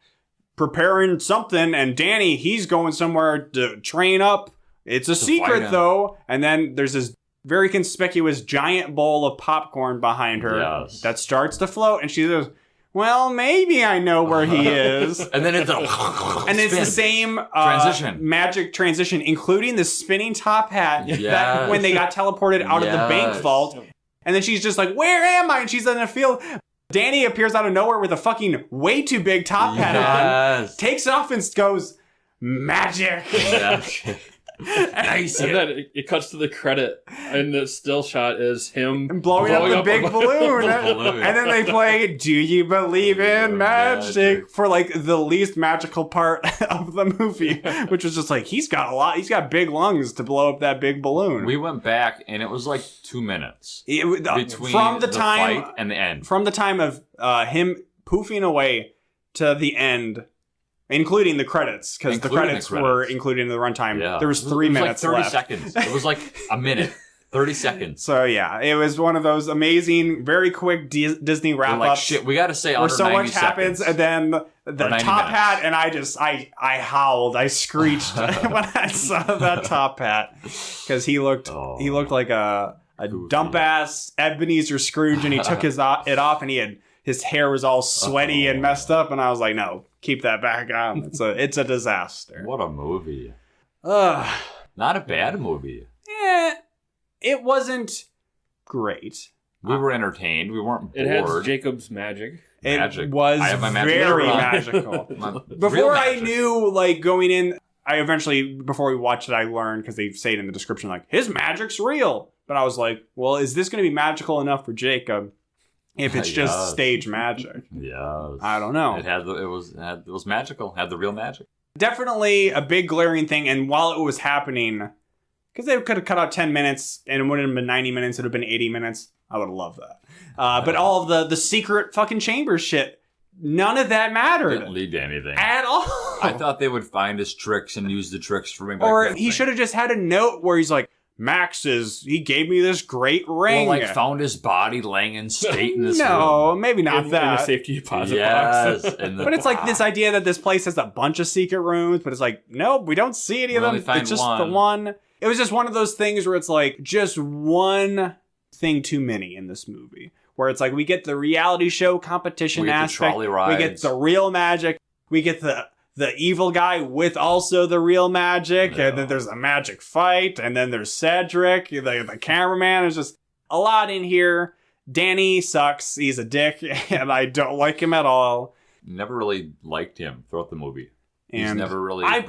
preparing something, and Danny, he's going somewhere to train up. It's a secret, though. And then there's this very conspicuous giant bowl of popcorn behind her that starts to float, and she says, well, maybe I know where he is. And then it's the same magic transition, including the spinning top hat that when they got teleported out of the bank vault. And then she's just like, where am I? And she's in a field. Danny appears out of nowhere with a fucking way too big top hat on, takes it off and goes, magic. Nice. And then it cuts to the credit, and the still shot is him blowing up the big balloon. And then they play Do You Believe in Magic for like the least magical part of the movie, which was just like, he's got big lungs to blow up that big balloon. We went back, and it was like 2 minutes between from the fight and the end. From the time of him poofing away to the end, including the credits, because the credits were included in the runtime. Yeah. There was 3 minutes like 30 left. seconds. It was like a minute. 30 seconds. So yeah, it was one of those amazing, very quick Disney wrap-ups. Like, shit, we got to say where so much seconds. happens, and then the top hat, and I howled, I screeched when I saw that top hat, because he looked like a dump ass Ebenezer Scrooge, and he took it off, and his hair was all sweaty and messed up, and I was like, no, keep that back on. It's a disaster. What a movie. Not a bad movie. Yeah. It wasn't great. We were entertained. We weren't bored. It has Jacob's magic. Magic. It was I have my magic very on. magical. Real Before I magic. knew, like, going in, I eventually, before we watched it, I learned, because they say it in the description, like, his magic's real. But I was like, well, is this going to be magical enough for Jacob if it's just stage magic? Yes. I don't know. It was magical. Had the real magic. Definitely a big glaring thing, and while it was happening, because they could have cut out 10 minutes, and it wouldn't have been 90 minutes, it would have been 80 minutes. I would have loved that. But all of the secret fucking chamber shit, none of that mattered. Didn't lead to anything. At all. I thought they would find his tricks and use the tricks for me. Or he should have just had a note where he's like, he gave me this great ring. Or like found his body laying in state in this room. No, maybe not in that. the safety deposit Yes. box. But it's like this idea that this place has a bunch of secret rooms, but it's like, nope, we don't see any of them. It's just the one. It was just one of those things where it's like just one thing too many in this movie. Where it's like we get the reality show competition aspect. We get the real magic. We get the evil guy with also the real magic. Yeah. And then there's a magic fight. And then there's Cedric, the cameraman. There's just a lot in here. Danny sucks. He's a dick. And I don't like him at all. Never really liked him throughout the movie. And he's never really... I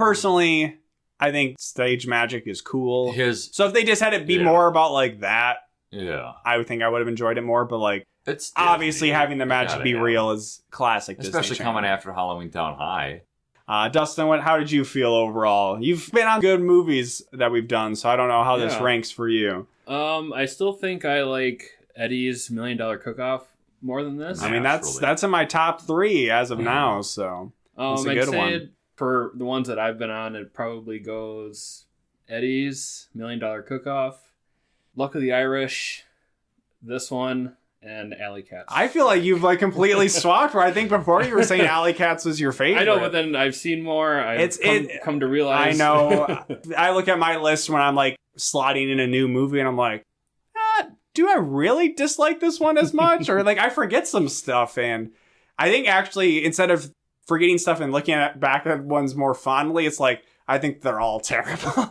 think stage magic is cool. So if they just had it be Yeah. more about like that, yeah, I would think I would have enjoyed it more. But like, it's obviously Disney. having the magic be real is classic. Especially Disney coming Channel. after Halloween Town High. Dustin, how did you feel overall? You've been on good movies that we've done, so I don't know how this ranks for you. I still think I like Eddie's $1 Million Cook-Off more than this. I mean, that's in my top 3 as of now, so it's a good one. For the ones that I've been on, it probably goes Eddie's $1 Million Cook-Off, Luck of the Irish, this one, and Alley Cats. I feel like you've like completely swapped. Where I think before you were saying Alley Cats was your favorite. I know, but then I've seen more. I've come to realize. I know. I look at my list when I'm like slotting in a new movie, and I'm like, do I really dislike this one as much? Or like I forget some stuff, and I think actually instead of forgetting stuff and looking back at ones more fondly, it's like I think they're all terrible.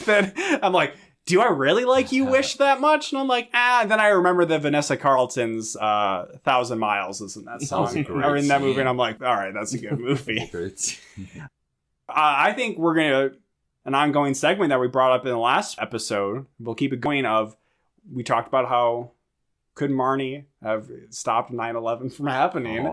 Then I'm like, do I really like You Wish that much? And I'm like, and then I remember that Vanessa Carlton's 1,000 Miles is in that song. Or in that movie, and I'm like, all right, that's a good movie. I think we're going to, an ongoing segment that we brought up in the last episode, we'll keep it going we talked about how could Marnie have stopped 9/11 from happening?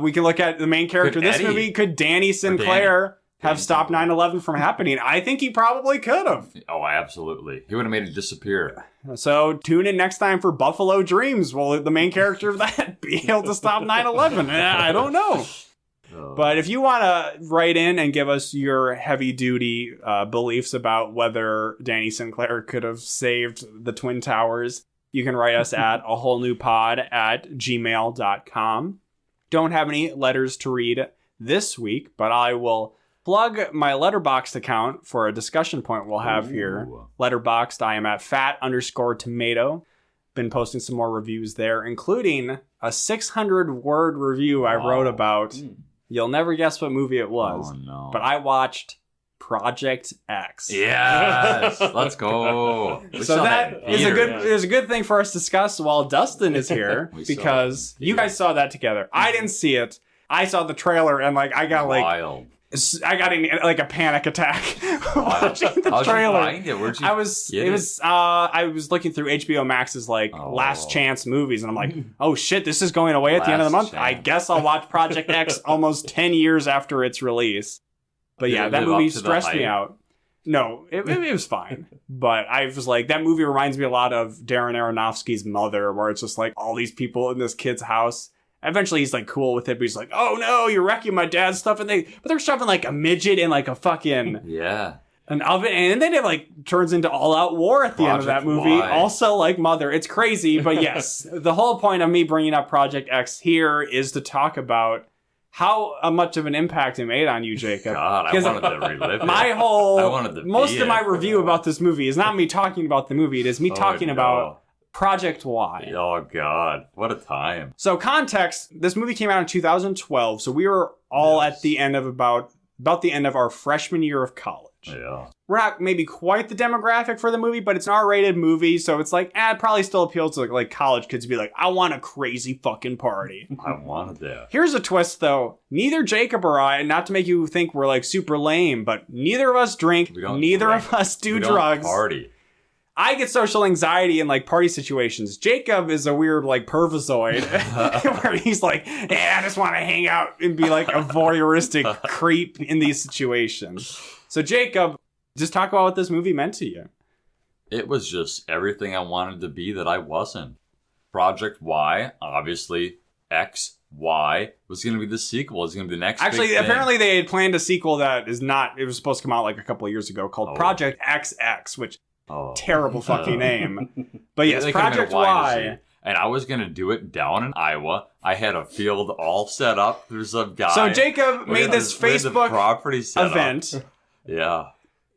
We can look at the main character of this movie. Could Danny Sinclair have stopped 9/11 from happening? I think he probably could have. Oh, absolutely. He would have made it disappear. So tune in next time for Buffalo Dreams. Will the main character of that be able to stop 9/11? I don't know. But if you want to write in and give us your heavy-duty beliefs about whether Danny Sinclair could have saved the Twin Towers, you can write us at awholenewpod@gmail.com. Don't have any letters to read this week, but I will plug my Letterboxd account for a discussion point we'll have here. Letterboxd, I am at fat_tomato. Been posting some more reviews there, including a 600-word review I wrote about. You'll never guess what movie it was. Oh, no. But I watched Project X. Yes, let's go. So that is a good thing for us to discuss while Dustin is here because you guys saw that together. I didn't see it. I saw the trailer and like I got Wild. I got like a panic attack watching the trailer. How'd you find it? Where'd you I was looking through HBO Max's like last chance movies, and I'm like, oh shit, this is going away at the end of the month. I guess I'll watch Project X almost 10 years after its release. But yeah, that movie stressed me out. No, it was fine. But I was like, that movie reminds me a lot of Darren Aronofsky's Mother, where it's just like all these people in this kid's house. Eventually he's like cool with it, but he's like, oh no, you're wrecking my dad's stuff. But they're shoving like a midget in like a fucking an oven. And then it like turns into all out war at the end of that movie. Also like Mother. It's crazy. But yes, the whole point of me bringing up Project X here is to talk about how much of an impact it made on you, Jacob. God, I wanted to relive it. Most of my review about this movie is not me talking about the movie. It is me talking about Project Y. Oh, God. What a time. So context, this movie came out in 2012, so we were all at the end of about the end of our freshman year of college. Yeah. We're not maybe quite the demographic for the movie, but it's an R-rated movie, so it's like, it probably still appeals to like college kids to be like, I want a crazy fucking party. I wanted that. Here's a twist, though. Neither Jacob or I, not to make you think we're like super lame, but neither of us drink. Neither of us do drugs. Party. I get social anxiety in like party situations. Jacob is a weird like pervisoid where he's like, I just want to hang out and be like a voyeuristic creep in these situations. So Jacob, just talk about what this movie meant to you. It was just everything I wanted to be that I wasn't. Project Y, obviously X, Y was going to be the sequel. It's going to be the next Actually, big thing. apparently they had planned a sequel that is not, it was supposed to come out like a couple of years ago called Project XX, which terrible fucking name. But yes, Project Y. And I was going to do it down in Iowa. I had a field all set up. There's some guy. So Jacob made this Facebook event. Yeah.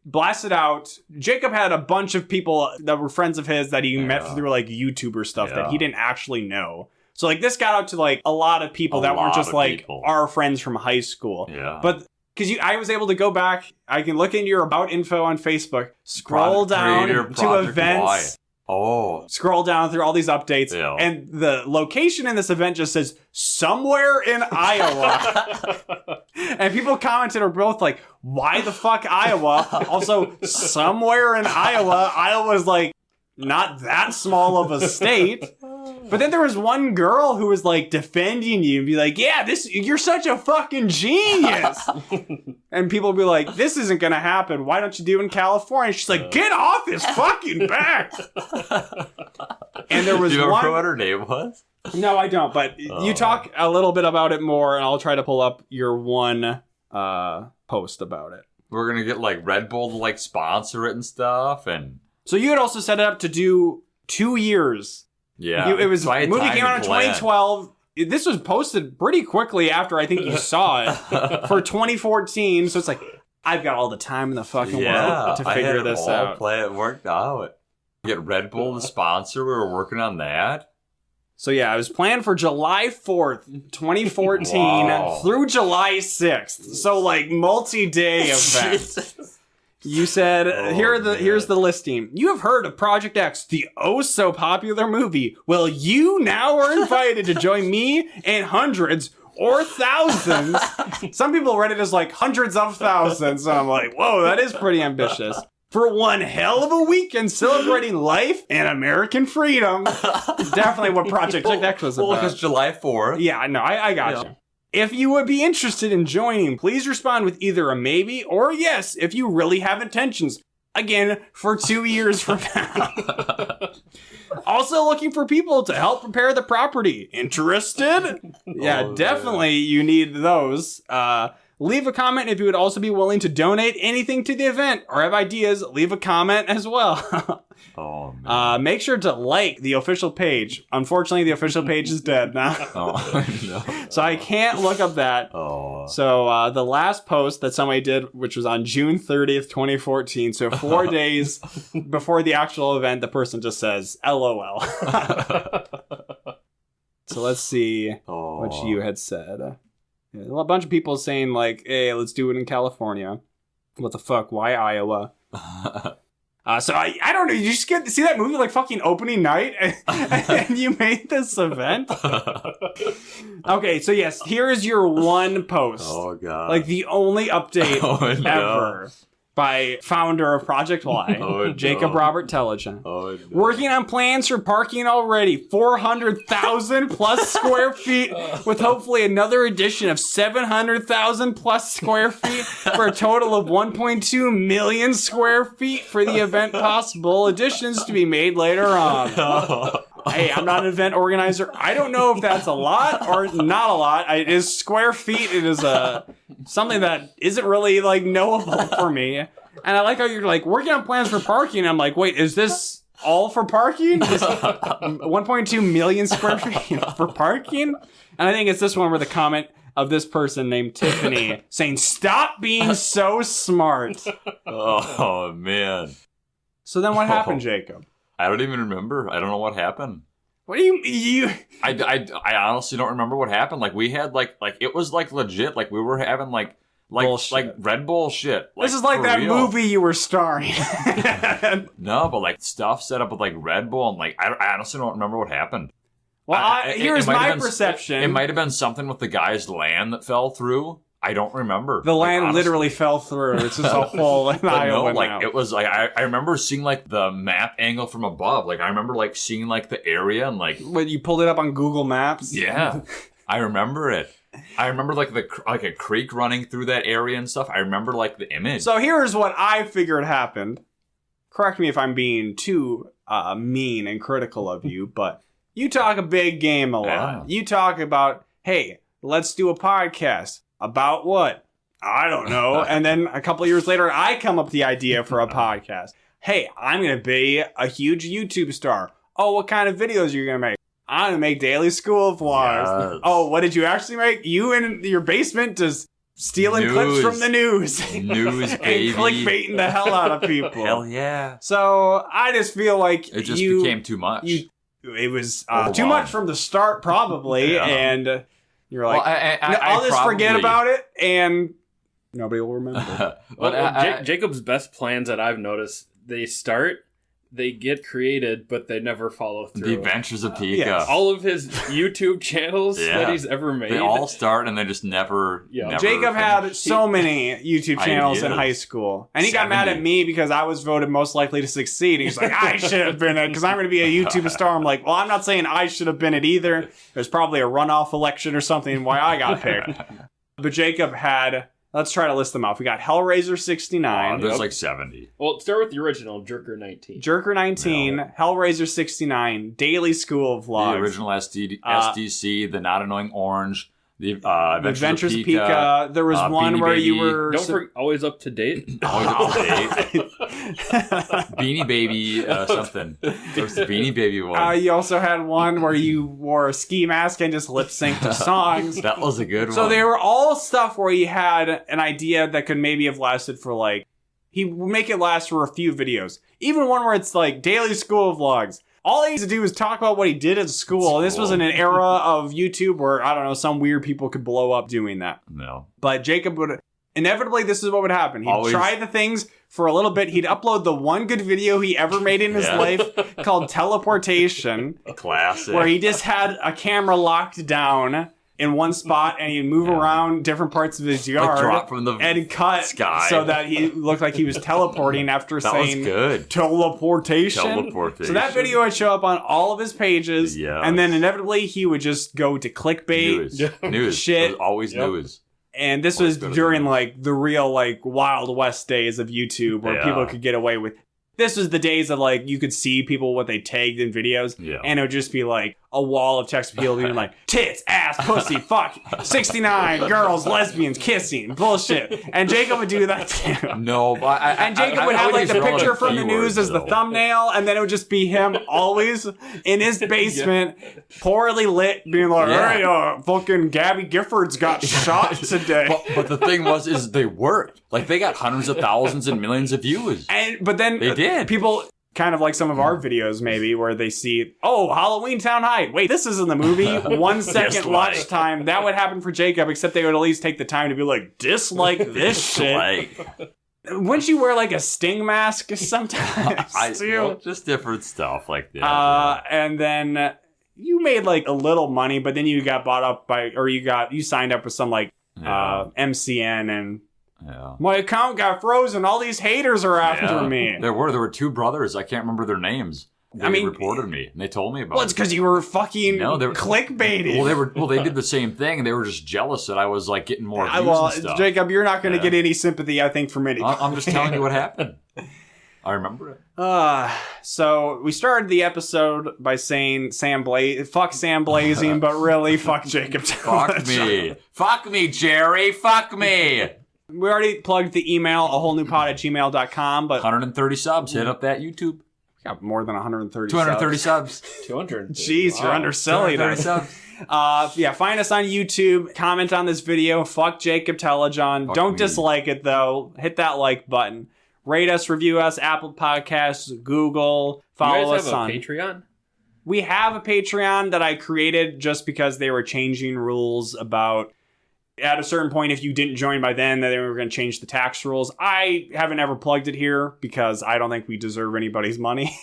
Blasted out. Jacob had a bunch of people that were friends of his that he met through like YouTuber stuff that he didn't actually know. So like this got out to like a lot of people that weren't just like our friends from high school. Yeah. But because I was able to go back, I can look into your about info on Facebook, scroll down to events. Scroll down through all these updates, and the location in this event just says somewhere in Iowa. And people commented are both like, why the fuck Iowa? Also, somewhere in Iowa. Iowa's like not that small of a state. But then there was one girl who was like defending you and be like, yeah, you're such a fucking genius. And people would be like, this isn't going to happen. Why don't you do it in California? She's like, get off his fucking back. And there was do you remember what her name was? No, I don't. But you talk a little bit about it more and I'll try to pull up your one post about it. We're going to get like Red Bull to like sponsor it and stuff. And so you had also set it up to do 2 years. Yeah. It was movie came out in 2012. This was posted pretty quickly after I think you saw it for 2014. So it's like, I've got all the time in the fucking world to figure this out. It worked out. Get Red Bull to sponsor. We were working on that. So yeah, it was planned for July 4th, 2014 through July 6th. So like multi-day event. You said, here's the listing. You have heard of Project X, the oh-so-popular movie. Well, you now are invited to join me and hundreds or thousands. Some people read it as like hundreds of thousands. And I'm like, whoa, that is pretty ambitious. For one hell of a weekend celebrating life and American freedom. Definitely what Project X was about. Well, because July 4th. Yeah, no, I got you. If you would be interested in joining, please respond with either a maybe or a yes if you really have intentions. Again, for 2 years from now. Also looking for people to help prepare the property. Interested? Yeah, definitely you need those. Leave a comment if you would also be willing to donate anything to the event or have ideas. Leave a comment as well. Make sure to like the official page. Unfortunately, the official page is dead now. No. So I can't look up that. So the last post that somebody did, which was on June 30th, 2014, so 4 days before the actual event, the person just says, LOL. So let's see what you had said. A bunch of people saying like, hey, let's do it in California. What the fuck? Why Iowa? So I don't know. You just get to see that movie like fucking opening night and you made this event? Okay, so yes, here is your one post. Oh, God. Like the only update ever by founder of Project Y, Jacob Robert Tellijohn. Working on plans for parking already. 400,000 plus square feet with hopefully another addition of 700,000 plus square feet for a total of 1.2 million square feet for the event. Possible additions to be made later on. Hey, I'm not an event organizer. I don't know if that's a lot or not a lot. It is square feet. It is something that isn't really like knowable for me. And I like how you're like working on plans for parking. I'm like, wait, is this all for parking? Is 1.2 million square feet for parking? And I think it's this one where the comment of this person named Tiffany saying, stop being so smart. Oh, man. So then what happened, Jacob? I don't even remember. I don't know what happened. What do you... I honestly don't remember what happened. Like, we had, like it was, like, legit. Like, we were having, like, Bullshit. Red Bull shit. This is like that movie you were starring. No, but like stuff set up with like Red Bull and like I honestly don't remember what happened. Well, here's my perception. It might have been something with the guy's land that fell through. I don't remember. The land literally fell through. It's just a hole in Iowa now. It was like I remember seeing like the map angle from above. Like I remember like seeing like the area and like when you pulled it up on Google Maps. Yeah, I remember it. I remember like a creek running through that area and stuff. I remember like the image. So here's what I figured happened. Correct me if I'm being too mean and critical of you, but you talk a big game a lot. Yeah. You talk about, hey, let's do a podcast. About what? I don't know. And then a couple of years later, I come up with the idea for a podcast. Hey, I'm going to be a huge YouTube star. Oh, what kind of videos are you going to make? I'm going to make daily school vlogs. Yes. Oh, what did you actually make? You in your basement just stealing clips from the news. News, baby. And clickbaiting the hell out of people. Hell yeah. So I just feel like it just became too much. It was too much from the start, probably. Yeah. And you're like, well, I'll just forget about it, and nobody will remember. Jacob's best plans that I've noticed, they start, they get created, but they never follow through. The Adventures of Pika. Yes. All of his YouTube channels that he's ever made. They all start and they just never Jacob had so many YouTube channels in high school. And he got mad at me because I was voted most likely to succeed. He's like, I should have been it because I'm going to be a YouTube star. I'm like, well, I'm not saying I should have been it either. There's probably a runoff election or something why I got picked. But Jacob had... Let's try to list them off. We got Hellraiser 69. There's like 70. Well, start with the original, Jerker 19. Jerker 19, no. Hellraiser 69, Daily School Vlogs. The original SDC, The Not Annoying Orange, The Adventures of Pika. There was one Beanie where Baby. You were... Don't forget, always up to date. Always up to date. Beanie Baby something. There was the Beanie Baby one. You also had one where you wore a ski mask and just lip synced to songs. That was a good one. So they were all stuff where you had an idea that could maybe have lasted for like... He'd make it last for a few videos. Even one where it's like daily school vlogs. All he needs to do is talk about what he did at school. This was in an era of YouTube where, I don't know, some weird people could blow up doing that. No. But Jacob would... Inevitably, this is what would happen. He'd try the things for a little bit. He'd upload the one good video he ever made in his life called Teleportation. Classic. Where he just had a camera locked down in one spot and he'd move around different parts of his yard drop from the and cut sky so that he looked like he was teleporting after saying good. Teleportation. So that video would show up on all of his pages and then inevitably he would just go to clickbait news shit. It was always news. And this was during like the real like Wild West days of YouTube where people could get away with. This was the days of like you could see people what they tagged in videos, and it would just be like a wall of text people being like tits, ass, pussy, fuck, 69 girls, lesbians kissing, bullshit. And Jacob would do that too. No, but and Jacob would have like the picture from the news as the thumbnail, and then it would just be him always in his basement, poorly lit, being like, "Hey, fucking Gabby Giffords got shot today." But the thing is they worked. Like they got hundreds of thousands and millions of views. But then they did. People kind of like some of our videos maybe where they see, oh, Halloween Town High. Wait, this is in the movie. 1 second watch time. That would happen for Jacob, except they would at least take the time to be like, dislike this shit. Wouldn't you wear like a Sting mask sometimes? Just different stuff like that. And then you made like a little money, but then you got bought up by, or you signed up with some like MCN and my account got frozen. All these haters are after me. There were two brothers. I can't remember their names. They reported me and they told me about it. Well, it's because you were fucking clickbaiting. Well, they did the same thing and they were just jealous that I was like getting more views and stuff. Jacob, you're not going to get any sympathy, I think, from anyone. I'm just telling you what happened. I remember it. So we started the episode by saying fuck Sam Blazing, but really fuck Jacob Tellijohn. Fuck me, Jerry. Fuck me. We already plugged the email, awholenewpod@gmail.com, but 130 subs. Hit up that YouTube. We got more than 130 230 subs. 200. Jeez, you're underselling us. Subs. Find us on YouTube. Comment on this video. Fuck Jacob Tellijohn. Don't dislike it, though. Hit that like button. Rate us, review us, Apple Podcasts, Google. Follow us on Patreon. We have a Patreon that I created just because they were changing rules about at a certain point, if you didn't join by then they were going to change the tax rules. I haven't ever plugged it here because I don't think we deserve anybody's money.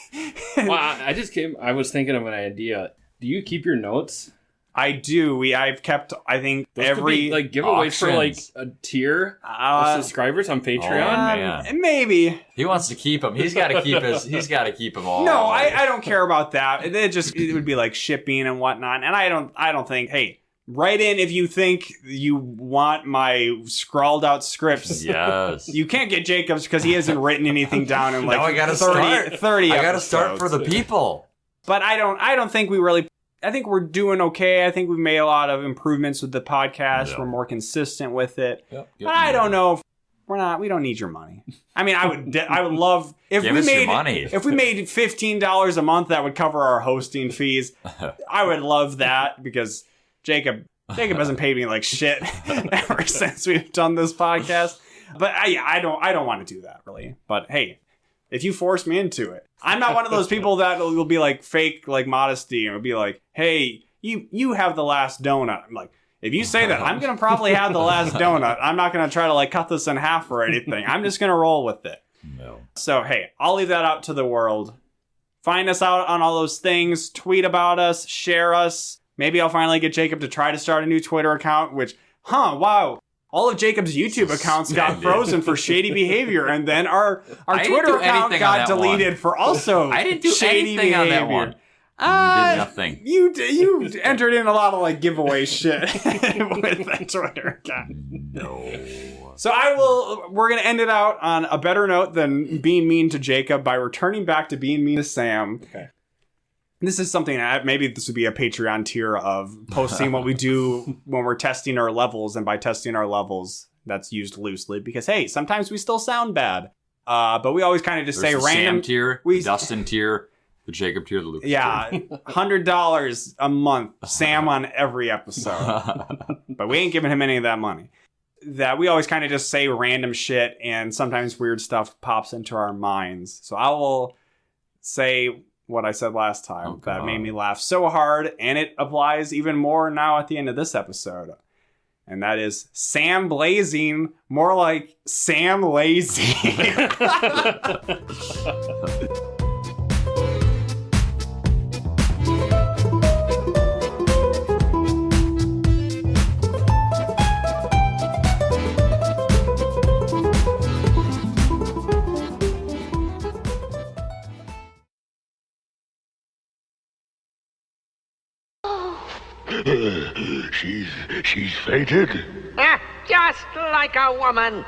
Well, I was thinking of an idea. Do you keep your notes? I do. I've kept, I think, Those every could be, giveaways for a tier of subscribers on Patreon. Maybe he wants to keep them. He's got to keep them all. No, I don't care about that. It would be like shipping and whatnot. And I don't think. Hey, write in if you think you want my scrawled out scripts. Yes. You can't get Jacob's because he hasn't written anything down in now I gotta 30 I gotta start for the people. But I don't think we really. I think we're doing okay. I think we've made a lot of improvements with the podcast. Yep. We're more consistent with it. Yep. But I don't know if we don't need your money. I mean, I would love if we made $15 a month that would cover our hosting fees. I would love that because Jacob hasn't paid me like shit ever since we've done this podcast. But I don't want to do that really. But hey, if you force me into it, I'm not one of those people that will be like fake like modesty and will be like, hey, you have the last donut. I'm like, if you say that, I'm going to probably have the last donut. I'm not going to try to like cut this in half or anything. I'm just going to roll with it. No. So, hey, I'll leave that out to the world. Find us out on all those things. Tweet about us. Share us. Maybe I'll finally get Jacob to try to start a new Twitter account, which, wow. All of Jacob's YouTube accounts got frozen for shady behavior, and then our Twitter account got deleted for also I didn't do shady anything behavior. On that one. You did nothing. You entered in a lot of like giveaway shit with that Twitter account. No. So we're gonna end it out on a better note than being mean to Jacob by returning back to being mean to Sam. Okay. This is something that maybe this would be a Patreon tier of posting what we do when we're testing our levels. And by testing our levels, that's used loosely because, hey, sometimes we still sound bad. But we always kind of just say random Sam tier, Dustin tier, the Jacob tier, the Lucas tier. $100 a month, Sam on every episode. But we ain't giving him any of that money. That we always kind of just say random shit and sometimes weird stuff pops into our minds. So I will say what I said last time that made me laugh so hard, and it applies even more now at the end of this episode. And that is Sam blazing, more like Sam lazy. She's fainted? Just like a woman.